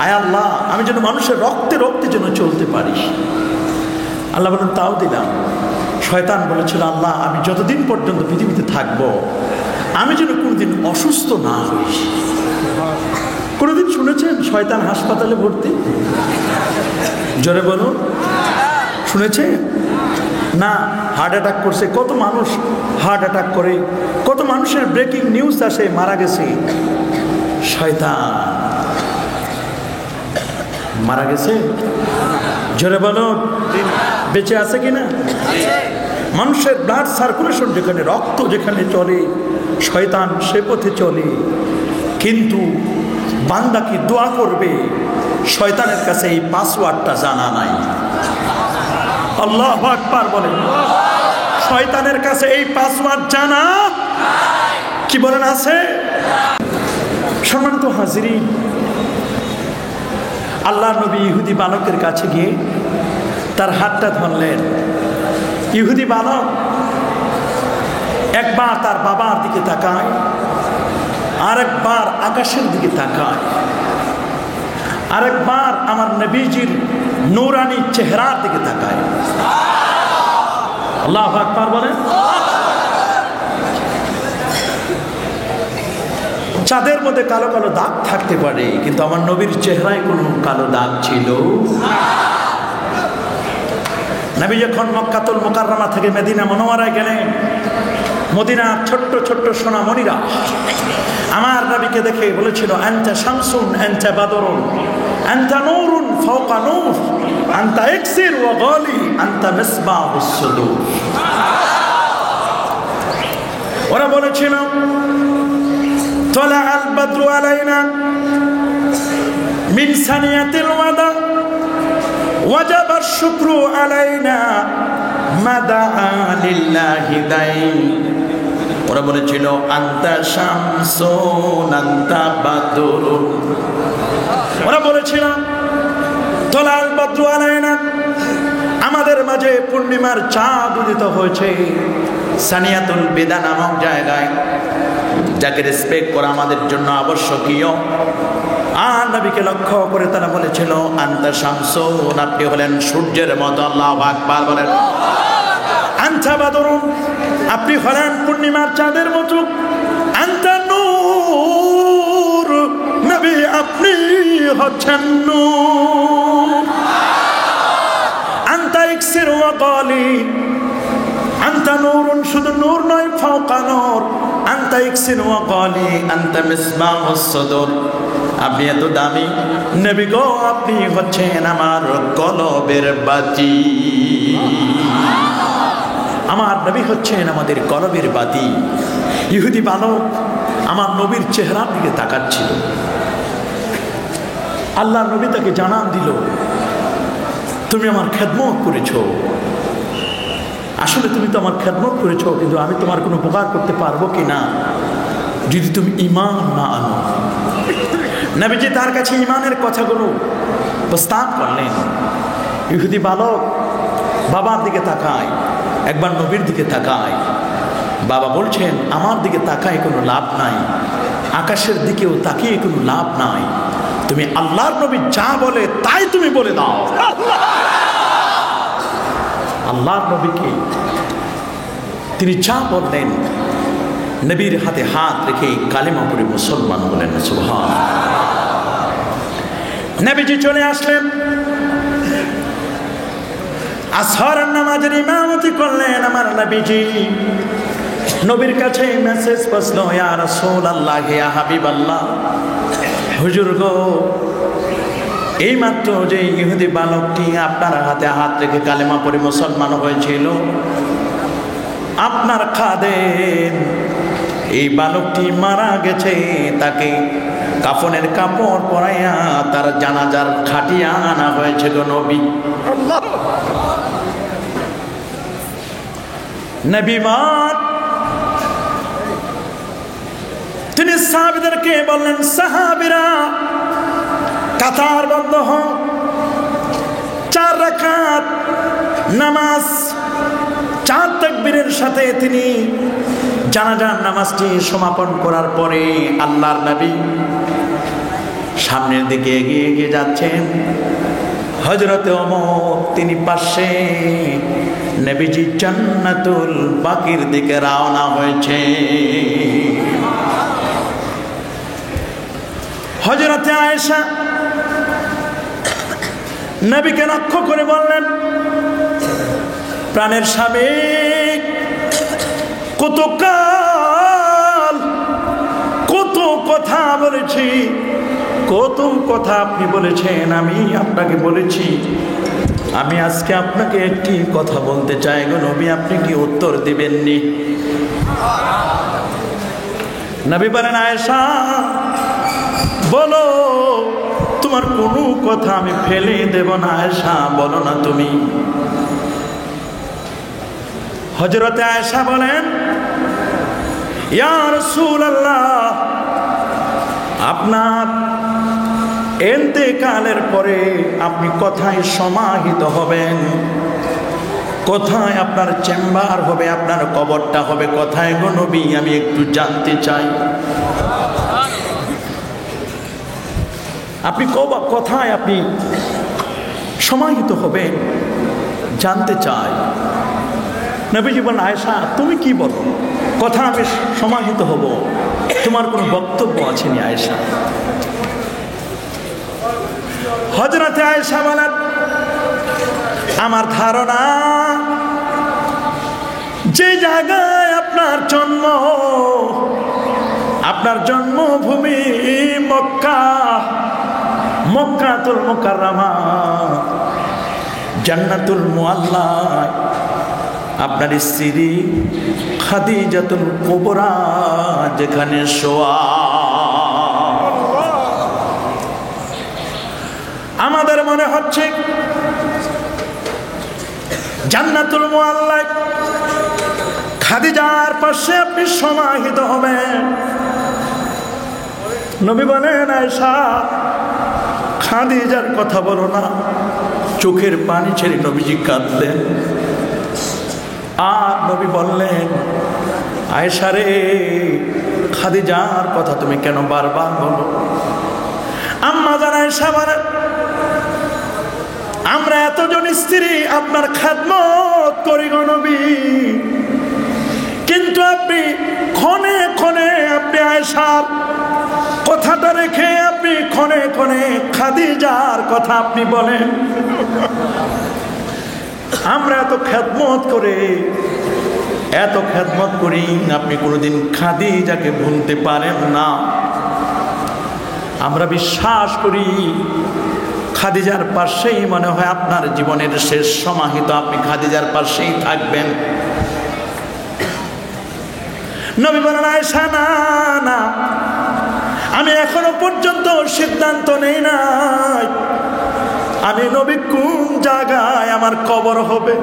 আয় আল্লাহ, আমি যেন মানুষের রক্তে রক্তে যেন চলতে পারি। আল্লাহ বলেন, তাও দিলাম। শয়তান বলেছিল, আল্লাহ, আমি যতদিন পর্যন্ত পৃথিবীতে থাকবো, আমি যেন কোনোদিন অসুস্থ না হই। কোনোদিন শুনেছেন শয়তান হাসপাতালে ভর্তি? জোরে বলুন, শুনেছেন? না, হার্ট অ্যাটাক করছে। কত মানুষ হার্ট অ্যাটাক করে, কত মানুষের ব্রেকিং নিউজ আসে মারা গেছে। শয়তান মারা গেছে? জোরে বলুন, বেঁচে আছে কিনা? মানুষের ব্লাড সার্কুলেশন যেখানে, রক্ত যেখানে চলে, শয়তান সে পথে চলে। কিন্তু বান্দা কি দোয়া করবে, শয়তানের কাছে এই পাসওয়ার্ডটা জানা নাই। আল্লাহু আকবার বলেন। শয়তানের কাছে এই পাসওয়ার্ড জানা কি বলেন আছে? সম্মানিত হাজিরিন, আল্লাহ নবী ইহুদি বালকের কাছে গিয়ে তার হাতটা ধরলেন। ইহুদি বালক একবার তার বাবার দিকে তাকায়, আরেকবার আকাশের দিকে তাকায়, আরেকবার আমার নবীজির নূরানি চেহারার দিকে তাকায়। আল্লাহু আকবার বলেন। চাঁদের মধ্যে কালো কালো দাগ থাকতে পারে, কিন্তু আমার নবীর চেহারায় কোনো কালো দাগ ছিল না। নবী যখন মক্কাতুল মুকাররমা থেকে মদিনা মুনাওয়ারায় গেলেন, মদিনার ছোট্ট ছোট্ট সোনামণিরা আমার নবীকে দেখে বলেছিল, আনতা শামসুন আনতা বাদরুন আনতা নূরুন ফাওকা নূর আনতা ইকসির ওয়া গালি আনতা মিসবাহুস সুদূর। ওরা বলেছিল, তলা আল বদরু আলাইনা মিন সানিয়াতিল ওয়াদা ওয়াজাবা আশ-শুকরু আলাইনা মাদা লিল্লাহি দাই। ওরা বলেছিল, আনতা শামসুন আনতা বাদরুন। ওরা বলেছিল, তলা আল বদরু আলাইনা, আমাদের মাঝে পূর্ণিমার চাঁদ উদিত হয়েছে সানিয়াতুল বিদা নামক জায়গায়, যাকে রেসপেক্ট করা আমাদের জন্য আবশ্যকীয়। আর নবীকে লক্ষ্য করে তারা বলেছিল, আনতা শামসুন, আপনি হলেন সূর্যের মতো। আল্লাহু আকবার বলেন। আনতা বাদরুন, আপনি হলেন পূর্ণিমার চাঁদের মতো। আনতা নূর, নবী আপনি হচ্ছেন নূর। আনতা ইকসির ওয়া গালি, আনতা নূরুন, শুধু নূর নয়, ফাওকা নূর। আনতা ইকসির ওয়া গালি আনতা মিসবাহুস সুদূর, আপনি এত দামি নবী গো, আপনি হচ্ছেন আমার কলবের বাতি। আমার নবী হচ্ছেন আমাদের কলবের বাতি। ইহুদি বালক আমার নবীর চেহারার দিকে তাকাচ্ছিল। আল্লাহ নবী তাকে জানান দিল, তুমি আমার খেদমত করেছো। আসলে তুমি তো আমার খেদমত করেছো, কিন্তু আমি তোমার কোনো উপকার করতে পারবো কি না যদি তুমি ঈমান না আনো। নবীজি তার কাছে ঈমানের কথাগুলো প্রস্তাব করলেন। ইহুদি বালক বাবার দিকে তাকায়, একবার নবীর দিকে তাকায়। বাবা বলছেন, আমার দিকে তাকায় কোনো লাভ নাই, আকাশের দিকেও তাকিয়ে কোনো লাভ নাই। তুমি আল্লাহর নবী যা বলে তাই তুমি বলে দাও। আল্লাহর নবীকে তিনি যা বললেন, নবীর হাতে হাত রেখে কালেমা পড়ে মুসলমান হলেন। সুবহান। নবীজি চলে আসলেন, আসরের নামাজের ইমামতি করলেন আমার নবীজি। নবীর কাছে মেসেজ পৌঁছলো, ইয়া রাসূলুল্লাহ, ইয়া হাবিবাল্লাহ, হুজুর গো, এইমাত্র যে ইহুদি বালকটি আপনার হাতে হাত রেখে কালেমা পড়ে মুসলমান হয়েছিল, আপনার খাদেম এই বালকটি মারা গেছে, তাকে কাফনের কাপড় পরাইয়া তার জানাজার খাটিয়া আনা হয়েছে গো নবী। নবী মান তিনি সাহাবীদেরকে বললেন, সাহাবীরা কাতারবদ্ধ হন, 4 রাকাত নামাজ 4 তাকবীরের সাথে তিনি জানাজার নামাজটি সমাপন করার পরে আল্লাহর নবী সামনের দিকে এগিয়ে এগিয়ে যাচ্ছেন। হযরতে ওমর তিনি পাশে, নবীজি জান্নাতুল বাকির দিকে রওনা হয়েছে। হযরতে আয়েশা নবীকে লক্ষ্য করে বললেন, প্রাণের স্বামী, কতকাল কত কথা বলেছি, কত কথা আপনি বলেছেন, আমি আপনাকে বলেছি, আমি আজকে আপনাকে একটি কথা বলতে চাই গো নবী, আপনি কি উত্তর দিবেননি? নবী বলেন, আয়েশা বলো, তোমার কোনো কথা আমি ফেলে দেব না। আয়েশা বলো না তুমি। হযরতে আয়েশা বলেন, ইয়া রাসূলুল্লাহ, আপনার ইন্তেকালের পরে আপনি কোথায় সমাহিত হবেন, কোথায় আপনার চেম্বার হবে, আপনার কবরটা হবে কোথায় গো নবী, আমি একটু জানতে চাই। আপনি কোথায় আপনি সমাহিত হবেন জানতে চাই। নবীজি বলেন, আয়েশা তুমি কি বলো, কথা আমি সমাহিত হব, তোমার কোনো বক্তব্য আছে নি আয়েশা? হযরতে আয়েশা বলেন, আমার ধারণা যে জায়গায় আপনার জন্ম, আপনার জন্মভূমি মক্কা, মক্কাতুল মুকাররমা, জান্নাতুল মুআল্লা, আপনার স্ত্রী খাদিজাতুল কুবরা যেখানে শোয়া। আমাদের মনে হচ্ছে জান্নাতুল মুআল্লা খাদিজার পাশে আপনি সমাহিত হবেন। নবী বলেন, আয়েশা খাদিজার কথা বলো না। চোখের পানি ছেড়ে নবীজি কাঁদলেন। আর নবী বললেন, আয়েশা রে, খাদিজার কথা তুমি কেন বারবার বলো? আম্মা জান আয়েশা বলেন, আমরা এতজন স্ত্রী আপনার খেদমত করি গো নবী, কিন্তু আপনি ক্ষণে ক্ষণে আপনি আয়েশার কথাটা রেখে আপনি ক্ষণে ক্ষণে খাদিজার কথা আপনি বলেন। আমরা এত খেদমত করি, আপনি কোনোদিন খাদিজাকে ভুলতে পারেন না। আমরা বিশ্বাস করি খাদিজার পাশেই মনে হয় আপনার জীবনের শেষ সমাহিত, আপনি খাদিজার পাশেই থাকবেন। নবী বলেন, আয়েশা না না, আমি এখনো পর্যন্ত সিদ্ধান্ত নেই নাই আমি নবী কোন জায়গায় আমার কবর হবে।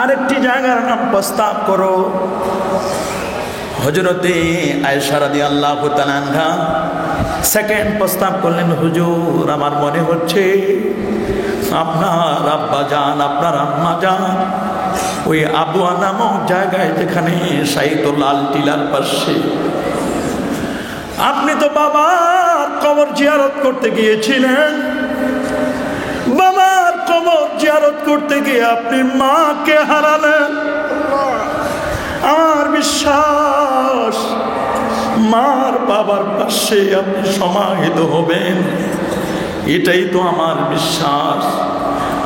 আরেকটি জায়গার নাম প্রস্তাব করো। হযরতে আয়েশা রাদিয়াল্লাহু তাআলা আনহা সেকেন্ড প্রস্তাব করলেন, হুজুর আমার মনে হচ্ছে আপনার আব্বা জান, আপনার আম্মা জান ওই আবুয়া নামক জায়গায় যেখানে শায়িত লাল টিলার পাশে, আপনি তো বাবার কবর জিয়ারত করতে গিয়েছিলেন। বাবার কবর জিয়ারত করতে গিয়ে আপনি মাকে হারালেন। আমার বিশ্বাস মার বাবার পাশে আপনি সমাহিত হবেন, এটাই তো আমার বিশ্বাস।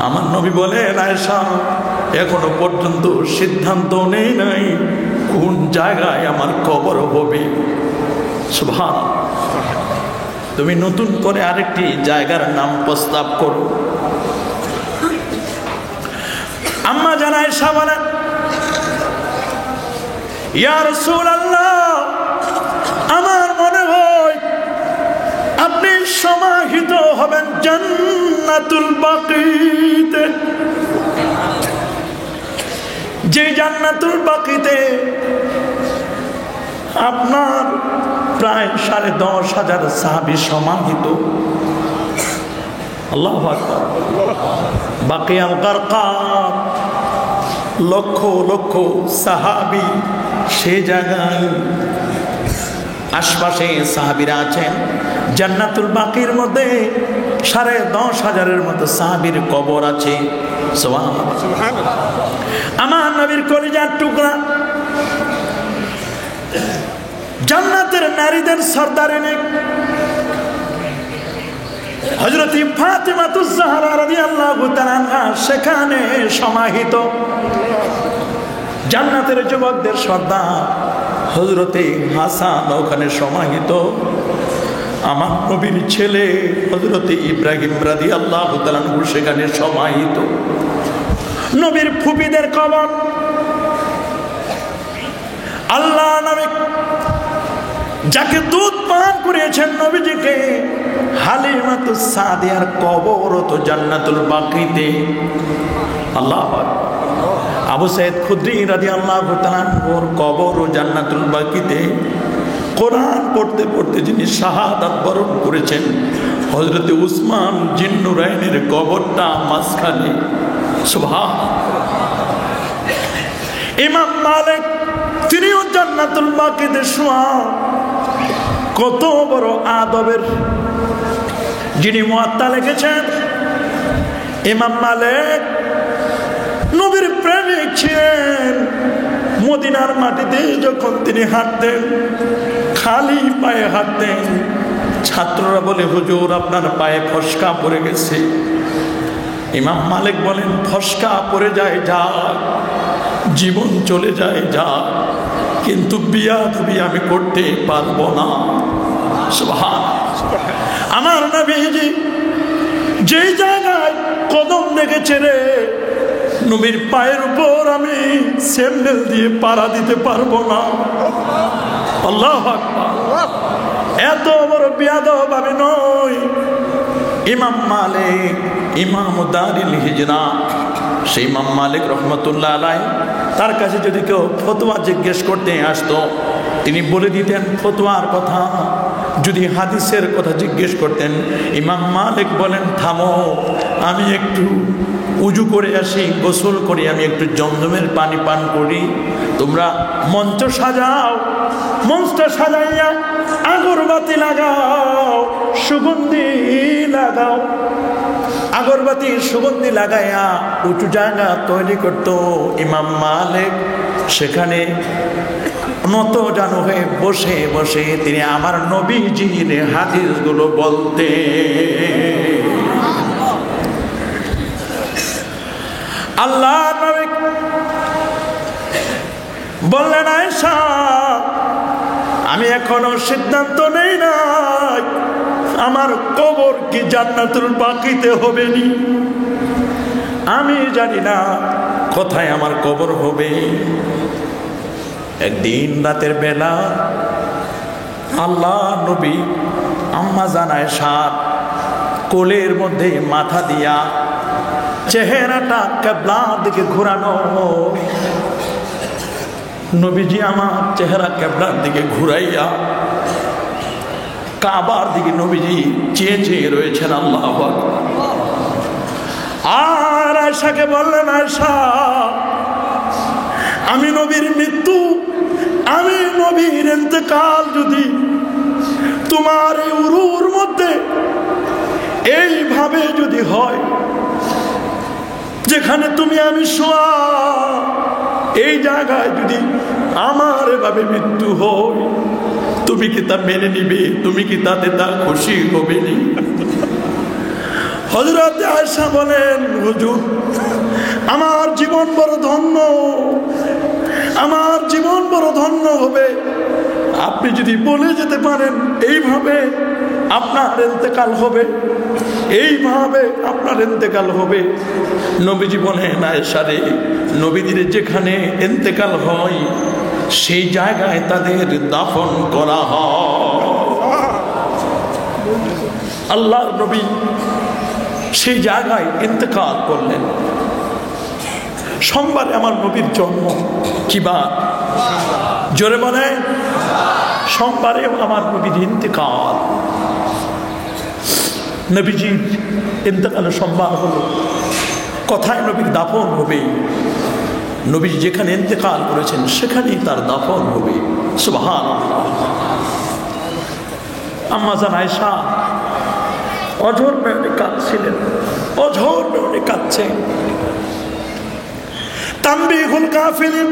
আমার নবী বলেন, আয়েশা এখনো পর্যন্ত সিদ্ধান্ত নেই নাই কোন জায়গায় আমার কবর হবে। সুবহানাল্লাহ। তুমি নতুন করে আরেকটি জায়গার নাম প্রস্তাব করো। আম্মা জান আয়েশা বলেন, ইয়া রাসূলুল্লাহ, আমার মনে হয় আপনি সমাহিত হবেন জান্নাতুল বাকিতে। যে জান্নাতুল বাকিতে আপনার প্রায় 10,500 সাহাবী সমাহিত। আল্লাহু আকবার। বাকিয়াল গারকাত, লক্ষ লক্ষ সাহাবী সে জায়গায়, আশপাশে সাহাবীরা আছেন। জান্নাতুল বাকির মধ্যে 10,500 মতো সাহাবীর কবর আছে। সুবহানাল্লাহ। আমার নবীর কলিজার টুকরা, জান্নাতের নারীদের সর্দারিনী হযরত ফাতিমাতুজ জাহরা রাদিয়াল্লাহু তাআলা আনহা সেখানে সমাহিত। জান্নাতের যুবকদের সর্দার হযরতে হাসান ওখানে সমাহিত। আমার নবীর ছেলে হযরতে ইব্রাহিম রাদিয়াল্লাহু তাআলা আনহু সেখানে সমাহিত। নবীর ফুপিদের কবর, আল্লাহ নবী যাকে দুধ পান করিয়েছেন নবীজিকে, হালিমাতুস সাদিয়ার কবর তো জান্নাতুল বাকিতে। আল্লাহ আকবার। আবু সাইদ খুদরি রাদিয়াল্লাহু তাআলা ওর কবর ও জান্নাতুল বাকিতে। কোরআন পড়তে পড়তে যিনি শাহাদাত বরণ করেছেন, হযরতে উসমান জিন্নুরাইনের কবরটা মাঝখানে। সুবহানাল্লাহ। ইমাম মালিক তিনিও জান্নাতুল বাকিতে শোয়া। কত বড় আদবের যিনি মুয়াত্তা লিখেছেন, ইমাম মালিক নবীর প্রেমিক ছিলেন। মদিনার মাটিতে যখন তিনি হাঁটতেন, খালি পায়ে হাঁটতেন। ছাত্ররা বলে, হুজুর আপনার পায়ে ফসকা পড়ে গেছে। ইমাম মালিক বলেন, ফসকা পড়ে যায় যাক, জীবন চলে যায় যা, কিন্তু বিয়াদবি আমি করতে পারবো না। সুবহান। আমার নবীজি যেই জায়গায় কদম রেখেছে রে, নবীর পায়ের উপর আমি স্যান্ডেল দিয়ে পাড়া দিতে পারবো না। আল্লাহু আকবার। এত বড় বিয়াদব আমি নই। ইমাম মালিক, ইমাম দারিল হিজরা, সেই ইমাম মালিক রহমতুল্লাহ আলাইহি, তার কাছে যদি কেউ ফতোয়া জিজ্ঞেস করতে আসতো, তিনি বলে দিতেন ফতোয়ার কথা। যদি হাদিসের কথা জিজ্ঞেস করতেন, ইমাম মালিক বলেন থামো, আমি একটু উজু করে আসি, গোসল করি, আমি একটু জমজমের পানি পান করি। তোমরা মঞ্চ সাজাও, মঞ্চটা সাজাইয়া আগরবাতি লাগাও, সুগন্ধি লাগাও। আগরবাতি সুগন্ধি লাগাইয়া উঁচু জায়গা তৈরি করতো ইমাম মালিক। সেখানে নত জানু হয়ে বসে বসে তিনি আমার নবীজির হাদিসগুলো বলতে। আল্লাহ নবী বললেন, আয়েশা আমি এখনো সিদ্ধান্ত নেই নাই আমার কবর কি জান্নাতুল বাকিতে হবে নি। আমি জানি না কোথায় আমার কবর হবে। একদিন রাতের বেলা আল্লাহ নবী আম্মা জান আয়েশা কোলের মধ্যে মাথা দিয়া, চেহারাটা কিবলার দিকে ঘোরানো। নবীজি আমার চেহারা কিবলার দিকে ঘুরাইয়া কাবার দিকে নবীজি চেয়ে চেয়ে রয়েছেন। আল্লাহু আকবার। আর আয়েশাকে বললেন, আয়েশা আমি নবীর মৃত্যু, আমি নবীর ইন্তেকাল যদি তোমার এই উরুর মধ্যে এইভাবে যদি হয়, যেখানে তুমি আমি শোয়া, এই জায়গায় যদি আমার এভাবে মৃত্যু হয়, তুমি কি তা মেনে নিবে? তুমি কি তাতে তা খুশি হবে নি? হযরত আয়েশা বলেন, হুজুর আমার জীবন বড় ধন্য, আমার জীবন বড় ধন্য হবে আপনি যদি বলে যেতে পারেন এইভাবে আপনার ইন্তেকাল হবে, এইভাবে আপনার ইন্তেকাল হবে। নবীজি বলেন, আয়েশা রে, নবীজির যেখানে ইন্তেকাল হয় সেই জায়গায় তাদের দাফন করা হয়। আল্লাহর নবী সেই জায়গায় ইন্তেকাল করলেন। সোমবারে আমার নবীর জন্ম, কি বার? জোরে বলে, সোমবারে আমার নবীর ইন্তেকাল। নবীজির ইন্তেকালের সোমবার হলো, কোথায় নবীর দাফন হবে? নবী যেখানে ইন্তেকাল করেছেন সেখানেই তার দাফন হবে। সুবহানাল্লাহ। আম্মা জান আয়েশা অঝোর নয়নে কাঁদছিলেন, অঝোর নয়নে কাঁদছেন। তানবীহুল কাফিলিন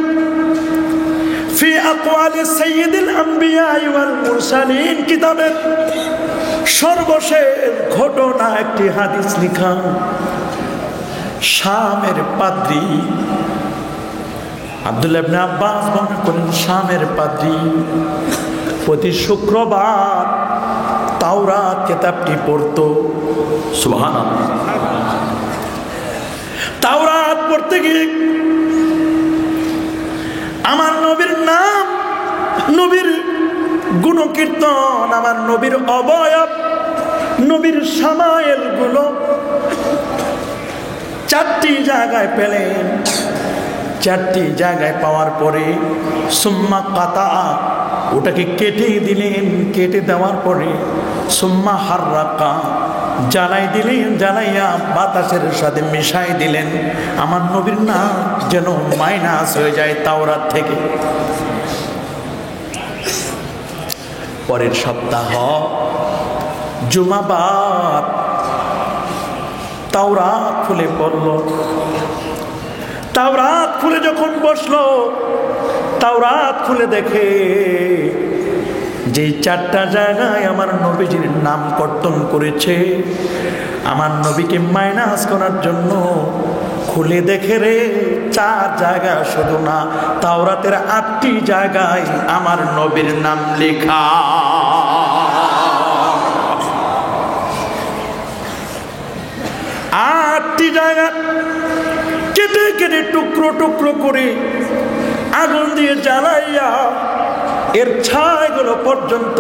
ফি আকওয়ালি সাইয়্যিদিল আম্বিয়া ওয়াল মুরসালিন কিতাবের সর্বশেষ ঘটনা একটি হাদিস লিখা। শামের পাদ্রী আব্দুল্লাহ ইবনে আব্বাস বর্ণনা করেন, শামের পাদ্রী প্রতি শুক্রবার তাওরাত কিতাবটি পড়তো। সুবহানাল্লাহ। তাওরাত পড়তে গিয়ে আমার নবীর নাম, নবীর গুণকীর্তন, আমার নবীর অবয়ব, নবীর শামায়েল গুলো চারটি জায়গায় পেলেন। চারটি জায়গায় পাওয়ার পরে সুম্মা কাতা, ওটাকে কেটে দিলেন। কেটে দেওয়ার পরে সুম্মা হাররাকা, জ্বালাই দিলেন। জ্বালাইয়া বাতাসের সাথে মিশাই দিলেন। আমার নবীর নাম যেন মাইনাস হয়ে যায় তাওরাত থেকে। পরের সপ্তাহ জুমাবার তাওরাত খুলে পড়ল। তাওরাত খুলে যখন বসলো, তাওরাত খুলে দেখে যে চারটা জায়গায় আমার নবীজির নাম কর্তন করেছে, আমার নবীকে মাইনাস করার জন্য খুলে দেখে রে 4 জায়গা শুধু না, তাওরাতের 8টি জায়গায় আমার নবীর নাম লেখা। 8টি জায়গা কেটে কেটে টুকরো টুকরো করে আগুন দিয়ে জ্বালাইয়া এর ছাইগুলো পর্যন্ত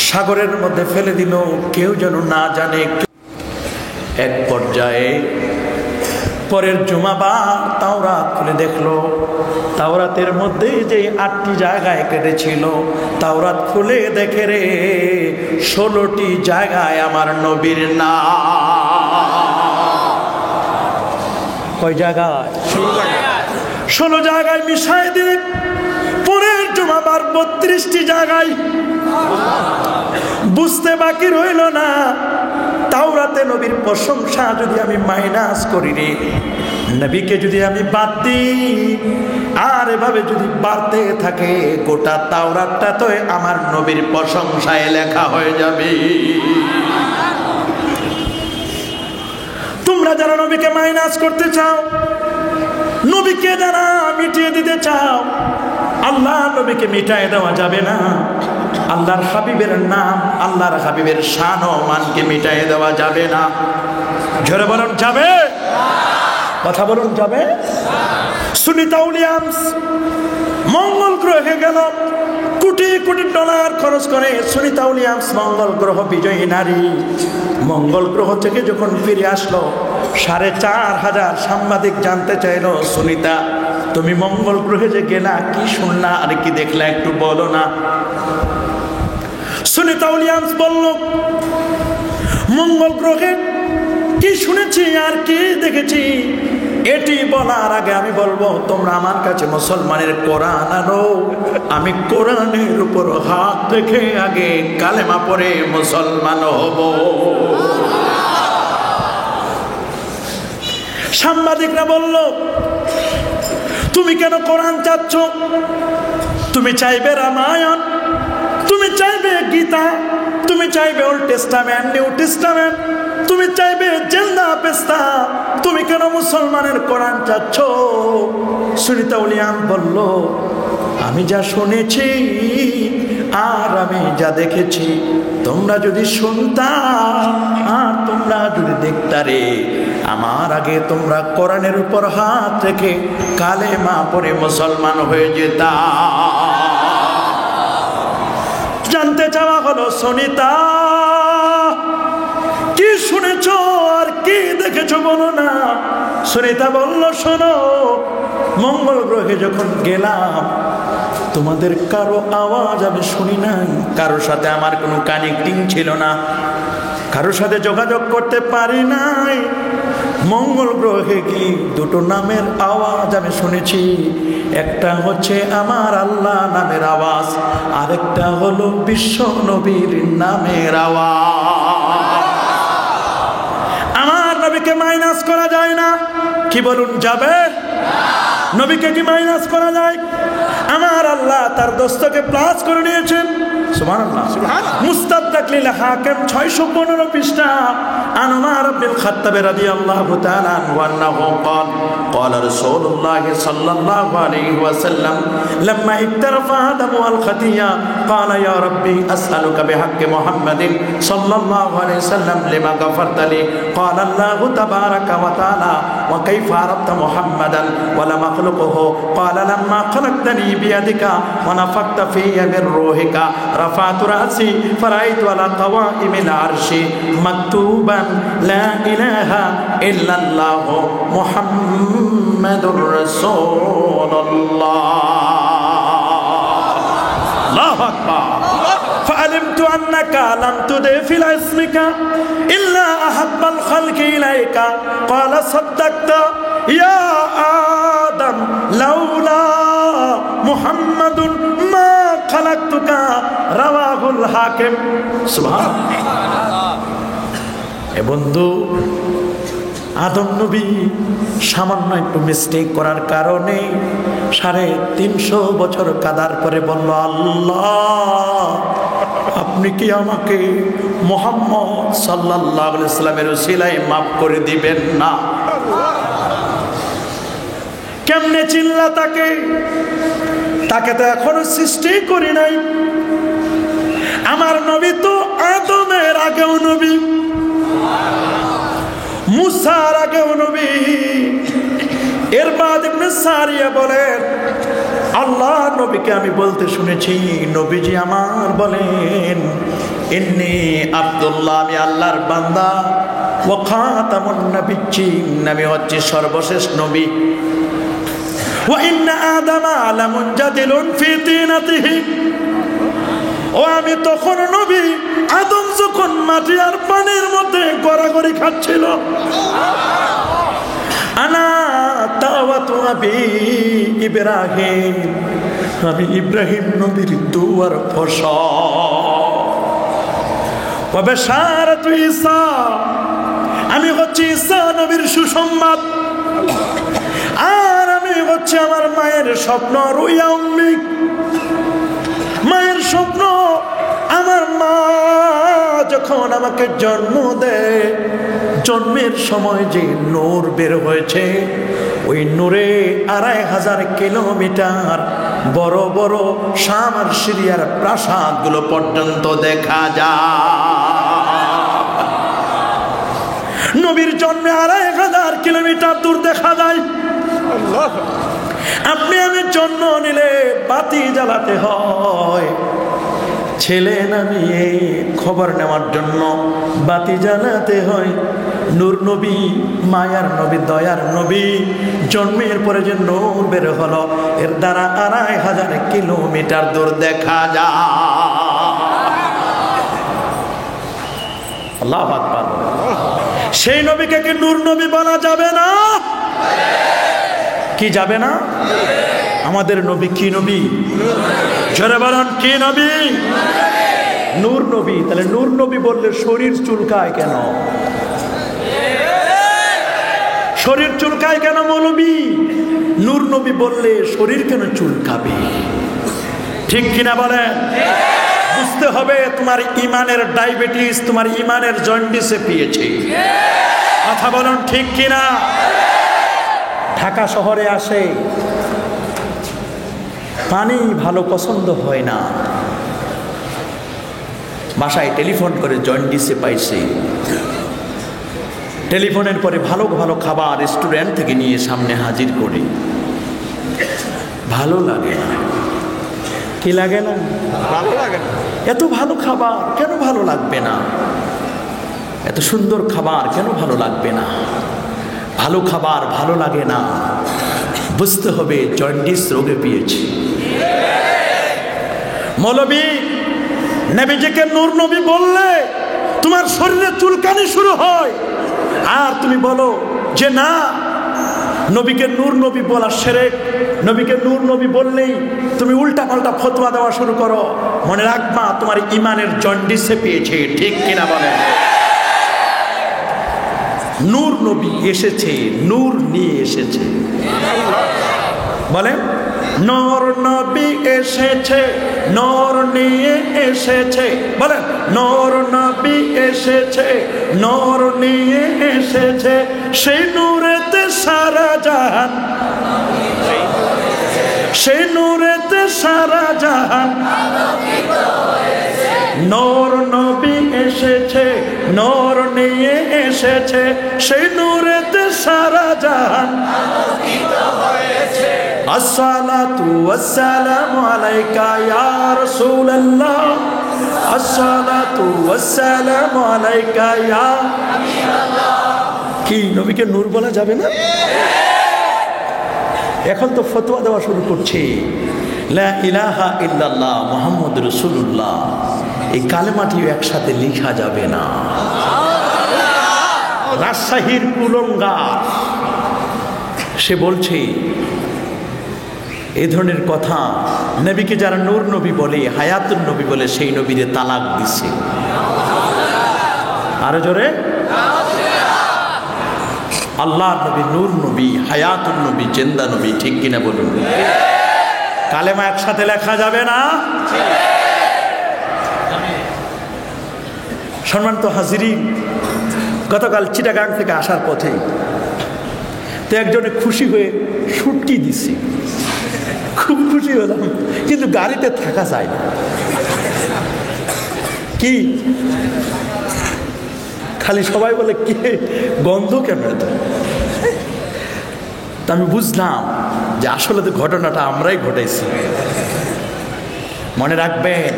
সাগরের মধ্যে ফেলে দিল, কেউ যেন না জানে। এক পর্যায়ে পরের জুমাবার তাওরাত খুলে দেখলো, তাওরাতের মধ্যে যে 8টি জায়গায় কেটেছিল, তাওরাত খুলে দেখে রে 16টি জায়গায় আমার নবীর নাম। কয় জায়গায়? 16 জায়গায় মিশাই দিলে পরের জুমাবার 32টি জায়গায়। বুঝতে বাকি রইল না, তাওরাতে নবীর প্রশংসা যদি আমি মাইনাস করি রে, নবীকে যদি আমি বাদ দিই, আর এভাবে যদি বাড়তে থাকে গোটা তাওরাতটা তো আমার নবীর প্রশংসায় লেখা হয়ে যাবে। তোমরা যারা নবীকে মাইনাস করতে চাও, নবীকে যারা মিটিয়ে দিতে চাও, আল্লাহ নবীকে মিটায় দেওয়া যাবে না। আল্লাহর হাবিবের নাম, আল্লাহর হাবিবের শান ও মানকে মিটায় দেওয়া যাবে না। জোরে বলুন যাবে? কথা বলুন যাবে? সুনিতা উইলিয়ামস মঙ্গল গ্রহে গেল, কোটি কোটি ডলার খরচ করে সুনিতা উইলিয়ামস মঙ্গল গ্রহ বিজয়ী নারী। মঙ্গল গ্রহ থেকে যখন ফিরে আসলো, 4500 সাংবাদিক জানতে চাইলো, সুনিতা তুমি মঙ্গল গ্রহে যে গেলা, কি শুনলা আর কি দেখলা একটু বলো না। সুনিতা উইলিয়ামস বলল, মঙ্গল গ্রহে কি শুনেছি আর কি দেখেছি এটি বলার আগে আমি বলবো, তোমরা আমার কাছে মুসলমানের কোরআন আনো, আমি কোরআনের উপর হাত রেখে আগে কালেমা পড়ে মুসলমান হব। সাংবাদিকরা বলল, তুমি কেন কোরআন চাচ্ছ? তুমি চাইবে রামায়ণ, তুমি চাইবে গীতা, তুমি চাইবে ওল্ড টেস্টামেন্ট, নিউ টেস্টামেন্ট, তুমি চাইবে জেলদা পেস্তা, তুমি কেন মুসলমানের কোরআন চাচ্ছ? সুনিতা উইলিয়ামস বলল, আমি যা শুনেছি আর আমি যা দেখেছি, তোমরা যদি শুনতা আর তোমরা যদি দেখতারে, আমার আগে তোমরা কোরআনের উপর হাত রেখে কালেমা পড়ে মুসলমান হয়ে যেতা। জানতে চাওয়া হলো, সুনিতা কি শুনেছো আর কি দেখেছো বলো না। সুনিতা বলল, শোনো, মঙ্গল গ্রহে যখন গেলাম, তোমাদের কারো আওয়াজ আমি শুনি নাই, কারোর সাথে আমার কোনো কানেক্টিং ছিল না, কারোর সাথে যোগাযোগ করতে পারি নাই। মঙ্গল গ্রহে কি 2টো নামের আওয়াজ আমি শুনেছি, একটা হচ্ছে আমার আল্লাহ নামের আওয়াজ, আরেকটা হলো বিশ্ব নবীর নামের আওয়াজ। আমার নবীকে মাইনাস করা যায় না, কি বলুন যাবে? নবীকে কি মাইনাস করা যায়? আমার আল্লাহ তার দোস্তকে প্লাস করে নিয়েছেন। সুবহানাল্লাহ। মুস্তাদরাক লিল হাকিম 615 পৃষ্ঠা। আন উমর বিন খাত্তাব রাদিয়াল্লাহু তাআলা আনহু قال قال رسول الله صلى الله عليه وسلم لما اقترف آدم والخطيئة قال يا ربي أسألك بحق محمد صلى الله عليه وسلم لما غفرت لي قال الله تبارك وتعالى وكيف عرفت محمدا ولم أخلقه قال لما خلقتني بيدك ونفخت في من روحك رفعت رأسي فرأيت على قوائم العرش مكتوبا لا إله إلا الله محمد رسول الله. الله أكبر. فعلمت أنك لم تضف إلى اسمك إلا أحب الخلق إليك قال صدقت يا آدم لولا محمد ما خلقتك رواه الحاكم. سبحان الله. এ বন্ধু, আদম নবী সামান্য একটু মিস্টেক করার কারণে 350 বছর কাদার পরে বলল, আল্লাহ আপনি কি আমাকে মুহাম্মদ সাল্লাল্লাহু আলাইহি ওয়াসাল্লামের উসিলায় মাফ করে দিবেন না? কেমনে চিনলা তাকে? তাকে তো এখনো সৃষ্টি করি নাই। আমার নবী তো আদমের আগেও নবী, মুসার আগেও নবী। এরবাদ ইবনে সারিয়া বলেন, আল্লাহ নবীকে আমি বলতে শুনেছি, নবীজি আমার বলেন, ইন্নী আব্দুল্লাহ, আমি আল্লাহর বান্দা, ওয়া খাতামুন নাবিয়্যিন, আমি হচ্ছি সর্বশেষ নবী। ওয়া ইন্না আদামা লামুনজাদিলুন ফি তিনাতিহি, ও আমি তখন নবী, আদম যখন মাটি আর পানির মধ্যে গড়াগড়ি খাচ্ছিল, আনা দাওয়াতু আবি ইব্রাহিম, আমি ইব্রাহিম নবীর দুয়ার ফসল। ওয়া বাশারাতু ঈসা, আমি হচ্ছি ঈসা নবীর সুসংবাদ। আর আমি হচ্ছে আমার মায়ের স্বপ্ন, রুইয়া উম্মি, মায়ের স্বপ্ন। আমার মা যখন আমাকে জন্ম দেয়, জন্মের সময় যে নূর বের হয়েছে, ওই নূরে 2500 কিলোমিটার বড় বড় শাম আর সিরিয়ার প্রাসাদগুলো পর্যন্ত দেখা যায়। নবীর জন্মে 2500 কিলোমিটার দূর দেখা যায়। আপনি আমি জন্ম নিলে বাতি জ্বালাতে হয়, ছেলে না মেয়ে খবর নেওয়ার জন্য বাতি জ্বালাতে হয়। নূর নবী, মায়ার নবী, দয়ার নবী, জন্মের পরে যে নূর বের হলো, এর দ্বারা 2500 কিলোমিটার দূর দেখা যায়। আল্লাহু আকবার। সেই নবীকে কি নূর নবী বলা যাবে না? কি যাবে না? আমাদের নবী কি নবী? জোরে বলেন, কি নবী? নূর নবী। তাহলে নূর নবী বললে শরীর চুলকায় কেন? শরীর চুলকায় কেন মৌলবী? নূর নবী বললে শরীর কেন চুলকাবে? ঠিক কিনা বলেন? বুঝতে হবে তোমার ইমানের ডায়াবেটিস, তোমার ইমানের জন্ডিসে পেয়েছে। কথা বলুন ঠিক কিনা? ঢাকা শহরে আসে, পানি ভালো পছন্দ হয় না, বাসায় টেলিফোন করে জন্ডিসে পাইছে। টেলিফোনের পরে ভালো ভালো খাবার রেস্টুরেন্ট থেকে নিয়ে সামনে হাজির করে, ভালো লাগে না। কি লাগে না? ভালো লাগে না। এত ভালো খাবার কেন ভালো লাগবে না? এত সুন্দর খাবার কেন ভালো লাগবে না? ভালো খাবার ভালো লাগে না, বুঝতে হবে জন্ডিস রোগে পেয়েছি। মৌলবী নবীজিকে নূর নবী বললে তোমার শরীরে চুলকানি শুরু হয়, আর তুমি বলো যে না, নবীকে নূর নবী বলা শিরক। নবীকে নূর নবী বললেই তুমি উল্টা পাল্টা ফতোয়া দেওয়া শুরু করো। মনে রাখবা তোমার ইমানের জন্ডিসে পেয়েছে। ঠিক কিনা বলেন? নূর নবী এসেছে, নূর নিয়ে এসেছে। বলেন, নূর নবী এসেছে, নূর নিয়ে এসেছে। বলেন, নূর নবী এসেছে, নূর নিয়ে এসেছে। সেই নূরেতে সারা জাহান, সেই নূরেতে সারা জাহান। নূর নবী এসেছে, নূর নিয়ে এসেছে। সেই নূরেতে সারা জাহান। আসসালাতু ওয়াসসালামু আলাইকা ইয়া রাসূলুল্লাহ, আসসালাতু ওয়াসসালামু আলাইকা ইয়া হাবিবাল্লাহ। কি নবীকে নূর বলা যাবে না? এখন তো ফতোয়া দেওয়া শুরু করছে, লা ইলাহা ইল্লাল্লাহ মুহাম্মদুর রাসূলুল্লাহ। এই কালেমাটিও একসাথে লেখা যাবে না। রাজশাহীর কুলঙ্গার সে বলছে এই ধরনের কথা। নবীকে যারা নূর নবী বলে, হায়াতুন নবী বলে, সেই নবীরে তালাক দিছে। আরো জোরে, আল্লাহর নবী নূর নবী, হায়াতুন নবী, জিন্দা নবী। ঠিক কিনা বলুন? কালেমা একসাথে লেখা যাবে না। সম্মানিত হাজিরিন, গতকাল চিটাগাং থেকে আসার পথে তো একজনে খুশি হয়ে শুটকি দিছি, খুব খুশি হলাম, কিন্তু গাড়িতে থাকা যায় না। কি খালি সবাই বলে কে গন্ধ কেন এত? তা আমি বুঝলাম যে আসলে তো ঘটনাটা আমরাই ঘটাইছি। মনে রাখবেন,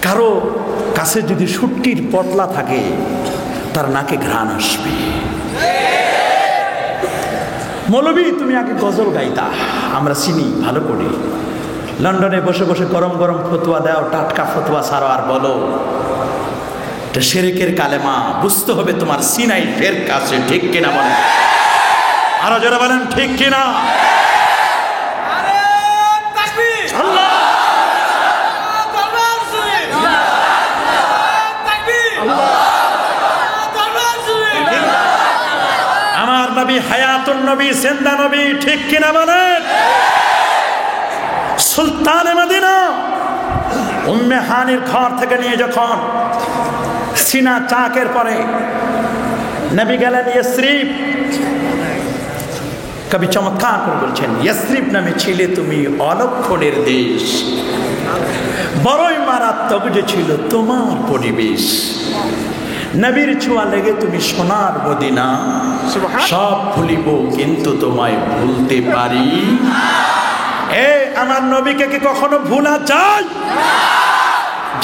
কারো কাছে যদি শুটকির পটলা থাকে তার নাকে ঘ্রাণ আসবে। মৌলবী তুমি আগে গজল গাইতা, আমরা চিনি ভালো করে। লন্ডনে বসে বসে গরম গরম ফতুয়া দাও, টাটকা ফতুয়া ছাড়ো, আর বলো এটা শিরকের কালেমা। বুঝতে হবে তোমার সিনাই ফের কাছে, ঠিক কিনা বলেন? আরো যারা বলেন ঠিক কিনা? আমার নবী হায়াতুন নবী, জিন্দা নবী, ঠিক কিনা বলেন? সুলতানে মদিনা উম্মে হানির ঘর থেকে নিয়ে যখন সিনা চাকের পরে নবী গেলেন ইয়সরিব, কবি চমৎকার করে বলছেন, ইয়সরিব নামে ছিলে তুমি অলক্ষণের দেশ, বড়ই মারাত্মক যে ছিল তোমার পরিবেশ, নবীর ছোঁয়া লেগে তুমি সোনার মদিনা, সব ভুলিব কিন্তু তোমায় ভুলতে পারি। এ আমার নবীকে কি কখনো ভুলা যায়?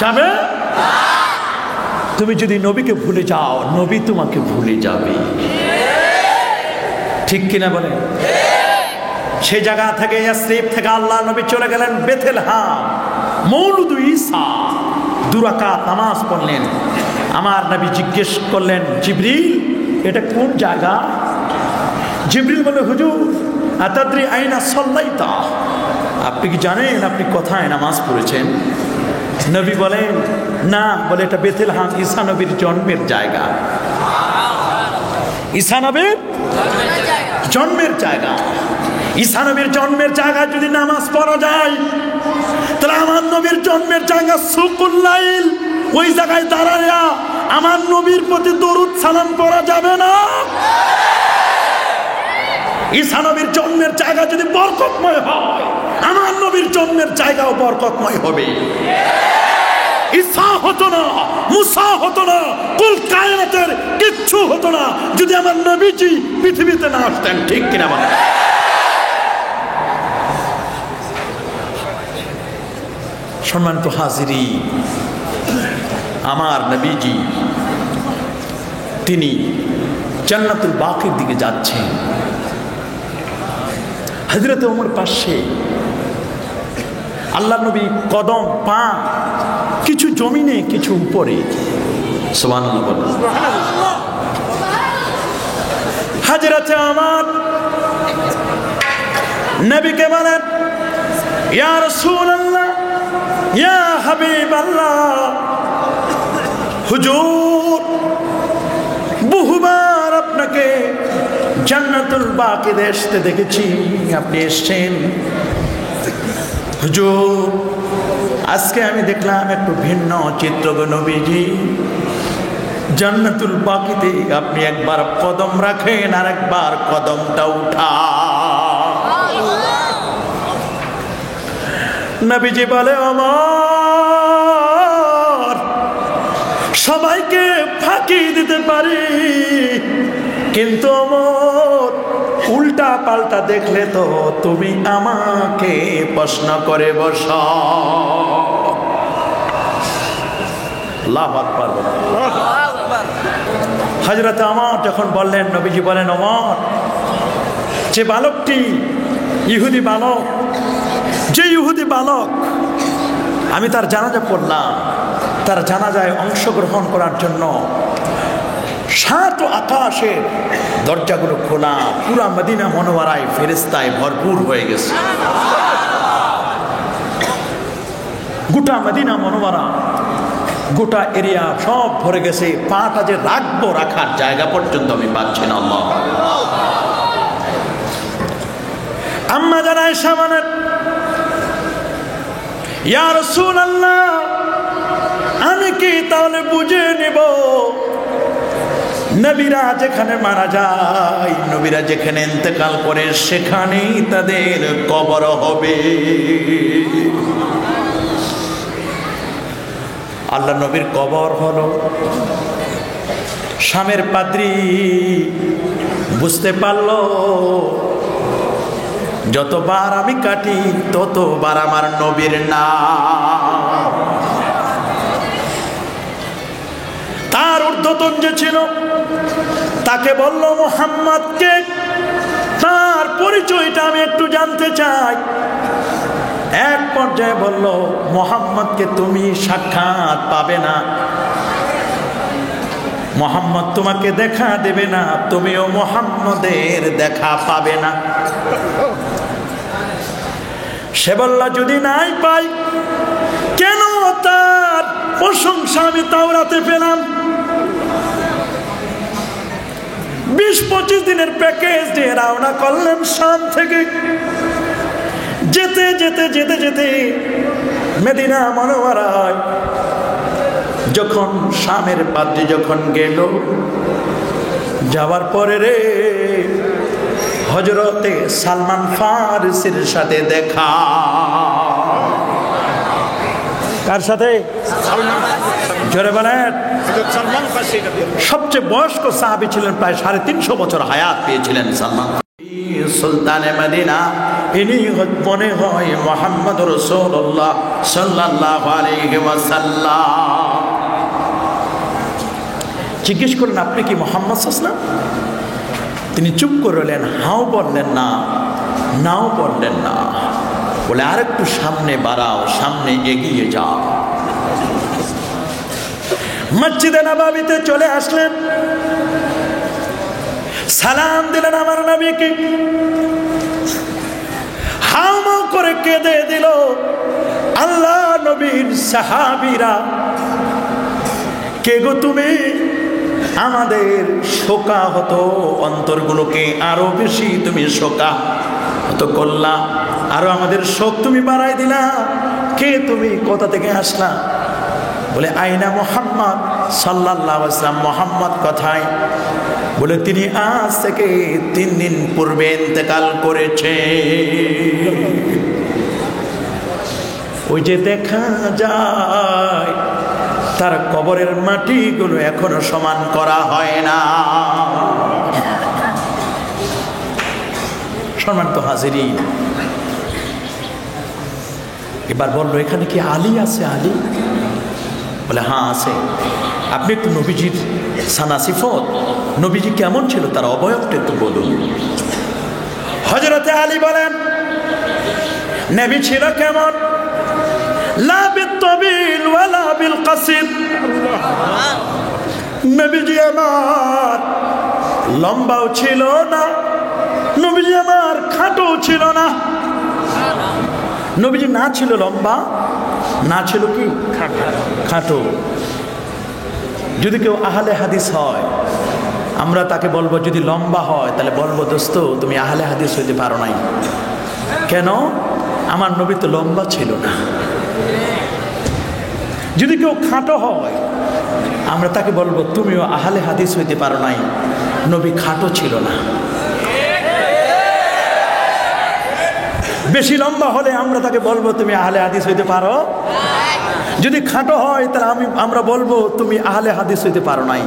যাবে? তুমি যদি নবীকে ভুলে যাও, নবী তোমাকে ভুলে যাবে, ঠিক কিনা বলেন? সেই জায়গা থেকে ইয়াসরিব থেকে আল্লাহ নবী চলে গেলেন বেথলেহেম, মৌলুদ ঈসা, দুরাকাত নামাজ পড়লেন। আমার নবী জিজ্ঞেস করলেন, জিবরিল এটা কোন জায়গা? জিবরিল বলে, হুজুর আতাদ্রি আইনা সাল্লাইতা, আপনি কি জানেন আপনি কোথায় নামাজ পড়েছেন? নবী বলেন, না। বলে, এটা বেথলেহেম, ঈসা নবীর জন্মের জায়গা। ঈসা নবীর জন্মের জায়গা। ঈসা নবীর জন্মের জায়গায় যদি নামাজ পড়া যায়, তাহলে আমার নবীর জন্মের জায়গা সুকুল লাইল, ওই জায়গায় দাঁড়ায় আমার নবীর প্রতি দরুদ সালাম পড়া যাবে না? ঈসা নবীর জন্মের জায়গা যদি বরকতময় হয়, আমার নবীর জন্মের জায়গাও বরকতময় হবে। ঈসা হতো না, মুসা হতো না, কুল কায়নাতের কিচ্ছু হতো না যদি আমার নবীজি পৃথিবীতে না আসতেন, ঠিক কিনা বলেন? সম্মানিত হাজিরি, আমার নবীজি তিনি জান্নাতুল বাকির দিকে যাচ্ছেন। হযরত ওমর পাশে, আল্লাহ নবী কদম পা কিছু জমিনে কিছু উপরে। সুবহানাল্লাহ বলেন। হযরত ওমর নবীকে বলেন, ইয়া রাসূলুল্লাহ, ইয়া হাবিবাল্লাহ, হুজুর বহুবার আপনাকে জান্নাতুল বাকিতে আসতে দেখেছি, আপনি এসছেন। হুজুর আজকে আমি দেখলাম একটু ভিন্ন চিত্র গো নবীজি। জান্নাতুল বাকিতে আপনি একবার কদম রাখেন আর একবার কদমটা উঠা। নবীজি বলে, ওমর সবাইকে ফাঁকি দিতে পারি, কিন্তু ওমর উল্টা পাল্টা দেখলে তো তুমি আমাকে প্রশ্ন করে বস। আল্লাহু আকবার। হযরত ওমর যখন বললেন, নবীজি বলেন, ওমর যে বালকটি ইহুদি বালক, যে ইহুদি বালক আমি তার জানাজা পড়লাম, তার জানাজায় অংশগ্রহণ করার জন্য 7 আকাশের দরজাগুলো খোলা, পুরা মদিনা মুনাওয়ারায় ফেরেশতায় ভরপুর হয়ে গেছে। গোটা মদিনা মুনাওয়ারা, গোটা এরিয়া সব ভরে গেছে। পাটা যে রাখবো, রাখার জায়গা পর্যন্ত আমি পাচ্ছি না। আল্লাহ। আম্মা জান আয়েশা বলেন, ইয়া রাসূলুল্লাহ আমি কি তাহলে বুঝে নেব নবীরা যেখানে মারা যায়, নবীরা যেখানে ইন্তেকাল করে সেখানেই তাদের কবর হবে। আল্লাহ নবীর কবর হলো শামের পাদ্রী বুঝতে পারলো যতবার আমি কাটি ততবার আমার নবীর নাম। তার ঊর্ধ্বতন যে ছিল তাকে বলল মুহাম্মদকে, তার পরিচয়টা আমি একটু জানতে চাই। এক পর্যায়ে বলল, মুহাম্মদকে তুমি সাক্ষাৎ পাবে না, মুহাম্মদ তোমাকে দেখা দেবে না, তুমিও মুহাম্মদের দেখা পাবে না। সে বলল, যদি নাই পাই কেন? তার প্রশংসা আমি তাওরাতে পেলাম। 20-25 দিনের প্যাকেজ দিয়ে রওনা করলেন শাম থেকে। যেতে যেতে যেতে যেতে মদিনা মুনাওয়ারায় যখন শামের পাদ্রী যখন গেল, যাওয়ার পরে রে হযরতে সালমান ফারিসির সাথে দেখা। কার সাথে? জোরে বলেন। সবচেয়ে বয়স্ক সাহাবী ছিলেন, প্রায় 350 বছর হায়াত পেয়েছিলেন সালমান। সুলতানে মদিনা ইনি মনে হয় মুহাম্মদ রাসূলুল্লাহ সাল্লাল্লাহু আলাইহি ওয়াসাল্লাম। জিজ্ঞেস করলেন, আপনি কি মুহাম্মদ সাল্লাল্লাহু? তিনি চুপ করে রইলেন, হাও বললেন না, নাও বললেন না। বলে, আরেকটু সামনে বাড়াও, সামনে এগিয়ে যাও। মসজিদে নববীতে চলে আসলেন, সালাম দিলেন আমার নবীকে। হাও করে কেঁদে দিল আল্লাহ নবীর সাহাবীরা। কে গো তুমি? আমাদের শোকা হতো, অন্তরগুলোকে আরো বেশি তুমি শোকা হতো করলা, আরো আমাদের শোক তুমি বাড়াই দিলা। কে তুমি? কোথা থেকে আসলা? বলে, আইনা মুহাম্মদ সাল্লাল্লাহু আলাইহি ওয়াসাল্লাম। মুহাম্মদ কোথায়? বলে, তিনি আজ থেকে 3 দিন পূর্বে ইন্তেকাল করেছে। ওই যে দেখা যায় তার কবরের মাটিগুলো এখনো সমান করা হয় না। সম্মানিত হাজিরিন, এবার বললো, এখানে কি আলী আছে? আলী? বলে, হ্যাঁ আছে। আপনি একটু নবীজির সানা সিফত, নবীজি কেমন ছিল তার অবয়বটা একটু বলুন। হযরতে আলী বলেন, নবী ছিল কেমন? লা বিত-তাবিল ওয়ালা বিল কাসির। নবীজি আমার লম্বাও ছিল না, নবীজি আমার খাটো ছিল না। নবীজি না ছিল লম্বা, না ছিল কি খাটো। যদি কেউ আহলে হাদিস হয়, আমরা তাকে বলবো, যদি লম্বা হয় তাহলে বলবো, দোস্ত তুমি আহলে হাদিস হইতে পারো নাই। কেন? আমার নবী তো লম্বা ছিল না। যদি কেউ খাটো হয়, আমরা তাকে বলবো, তুমিও আহলে হাদিস হইতে পারো নাই, নবী খাটো ছিল না। বেশি লম্বা হলে আমরা তাকে বলবো, তুমি আহলে হাদিস হইতে পারো। যদি খাটো হয় তাহলে আমরা বলবো, তুমি আহলে হাদিস হইতে পারো নাই।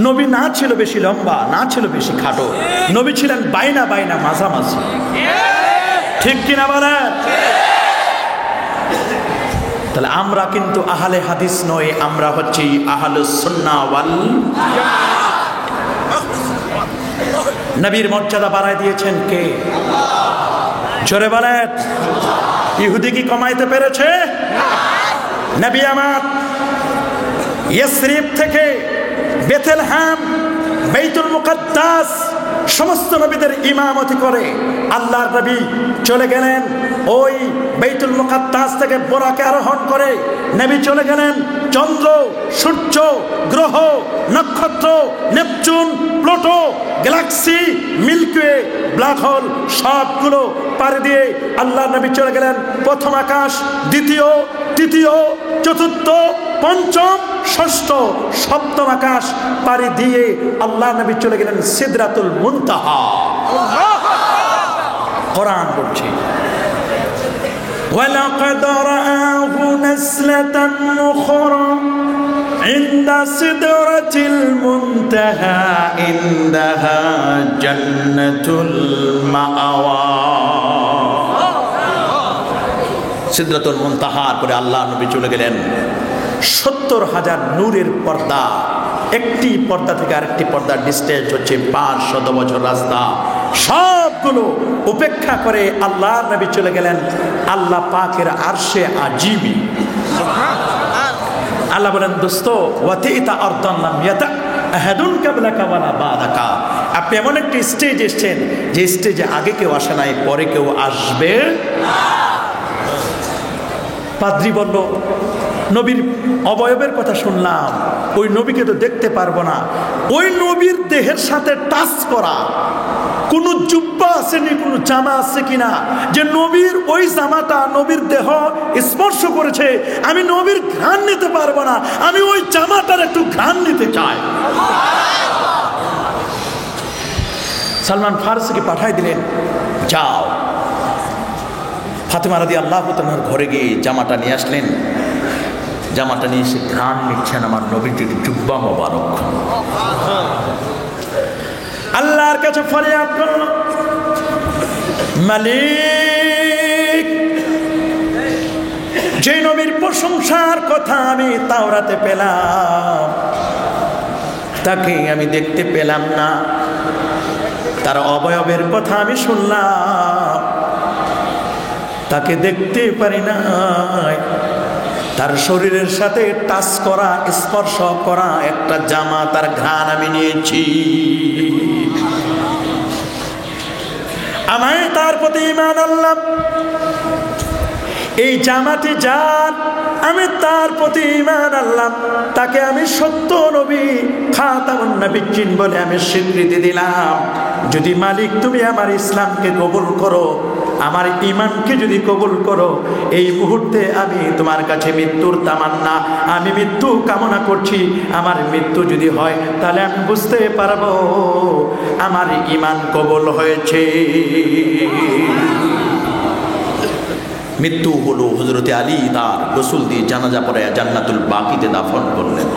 নবী না ছিল বেশি লম্বা, না ছিল বেশি খাটো, নবী ছিলেন বাইনা বাইনা, মাঝামাঝি। ঠিক কিনা বলেন? তাহলে আমরা কিন্তু আহলে হাদিস নই, আমরা হচ্ছি আহলুস সুন্নাহ ওয়াল জামাআহ। নবীর মর্যাদা বাড়ায় দিয়েছেন কে? জোরে বলেন। ইহুদি কি কমাইতে পেরেছে? নবী আমার ইয়াসরিব থেকে বেথলেহেম, বাইতুল মুকাদ্দাস সমস্ত নবীদের ইমামতি করে আল্লাহর নবী চলে গেলেন। ওই বাইতুল মুকাদ্দাস থেকে বোরাকে আরোহণ করে নবী চলে গেলেন চন্দ্র, সূর্য, গ্রহ, নক্ষত্র, Neptune, Pluto, galaxy, Milky Way, black hole সবগুলো পাড়ি দিয়ে আল্লাহ নবী চলে গেলেন প্রথম আকাশ, দ্বিতীয়, তৃতীয়, চতুর্থ, পঞ্চম, ষষ্ঠ সপ্তম আকাশ পাড়ি দিয়ে আল্লাহ নবী চলে গেলেন সিদরাতুল মুনতাহা। কোরআন বলছে ওয়ালাকাদ রাআহু নাসলাতান উখরা ইনদা সিদরাতিল মুনতাহা ইনদাহা জান্নাতুল মাআওয়া। সিদরাতুল মুনতাহার পরে আল্লাহ নবী চলে গেলেন 70,000 নূরের পর্দা, একটি পর্দা থেকে আরেকটি পর্দার ডিস্টেন্স হচ্ছে 500 বছর রাস্তা। সবগুলো উপেক্ষা করে আল্লাহ নবী চলে গেলেন আল্লাহ পাকের আরশে আজিমি। আল্লাহ বলেন দোস্ত ওয়াতিতা আরদান লাম ইয়াতা আহাদুন কাবলাকা ওয়ালা বাদাকা। আপনি এমন একটি স্টেজ এসেছেন যে স্টেজে আগে কেউ আসে নাই, পরে কেউ আসবে না। পাদ্রী বলল নবীর অবয়বের কথা শুনলাম, ওই নবীকে তো দেখতে পারবো না। ওই নবীর দেহের সাথে টাচ করা কোনো জুব্বা আসেনি, কোনো জামা আছে কিনা যে নবীর ওই জামাটা নবীর দেহ স্পর্শ করেছে? আমি নবীর ঘ্রাণ নিতে পারবো না, আমি ওই জামাটার একটু ঘ্রাণ নিতে চাই। সালমান ফারসিকে পাঠাই দিলেন, যাও। ফাতেমা রাদিয়াল্লাহু তাআলার ঘরে গিয়ে জামাটা নিয়ে আসলেন। জামাটা নিয়ে এসে ঘ্রাণ নিচ্ছেন আমার নবীজির জুব্বা মোবারক। আল্লাহর কাছে ফরিয়াদ করল, মালিক, যে নবীর প্রশংসার কথা আমি তাওরাতে পেলাম তাকে আমি দেখতে পেলাম না, তার অবয়বের কথা আমি শুনলাম তাকে দেখতে পারি না, তার শরীরের সাথে টাচ করা, স্পর্শ করা একটা জামা, তার ঘ্রাণ আমি নিয়েছি। আমায় তার প্রতি ঈমান আনলাম, এই জামাটি যার, আমি তার প্রতি ঈমান আনলাম, তাকে আমি সত্য নবী খাতামুন নবিয়্যিন বলে আমি স্বীকৃতি দিলাম। যদি মালিক তুমি আমার ইসলামকে কবুল করো, আমার ঈমানকে যদি কবুল করো, এই মুহূর্তে আমি তোমার কাছে মৃত্যুর তামান্না, আমি মৃত্যু কামনা করছি। আমার মৃত্যু যদি হয় তাহলে আমি বুঝতে পারবো আমার ঈমান কবুল হয়েছে। মৃত্যু হলো হযরতে আলী তার গোসল দিয়ে জানাজা পড়ে জান্নাতুল বাকিতে দাফন করলেন।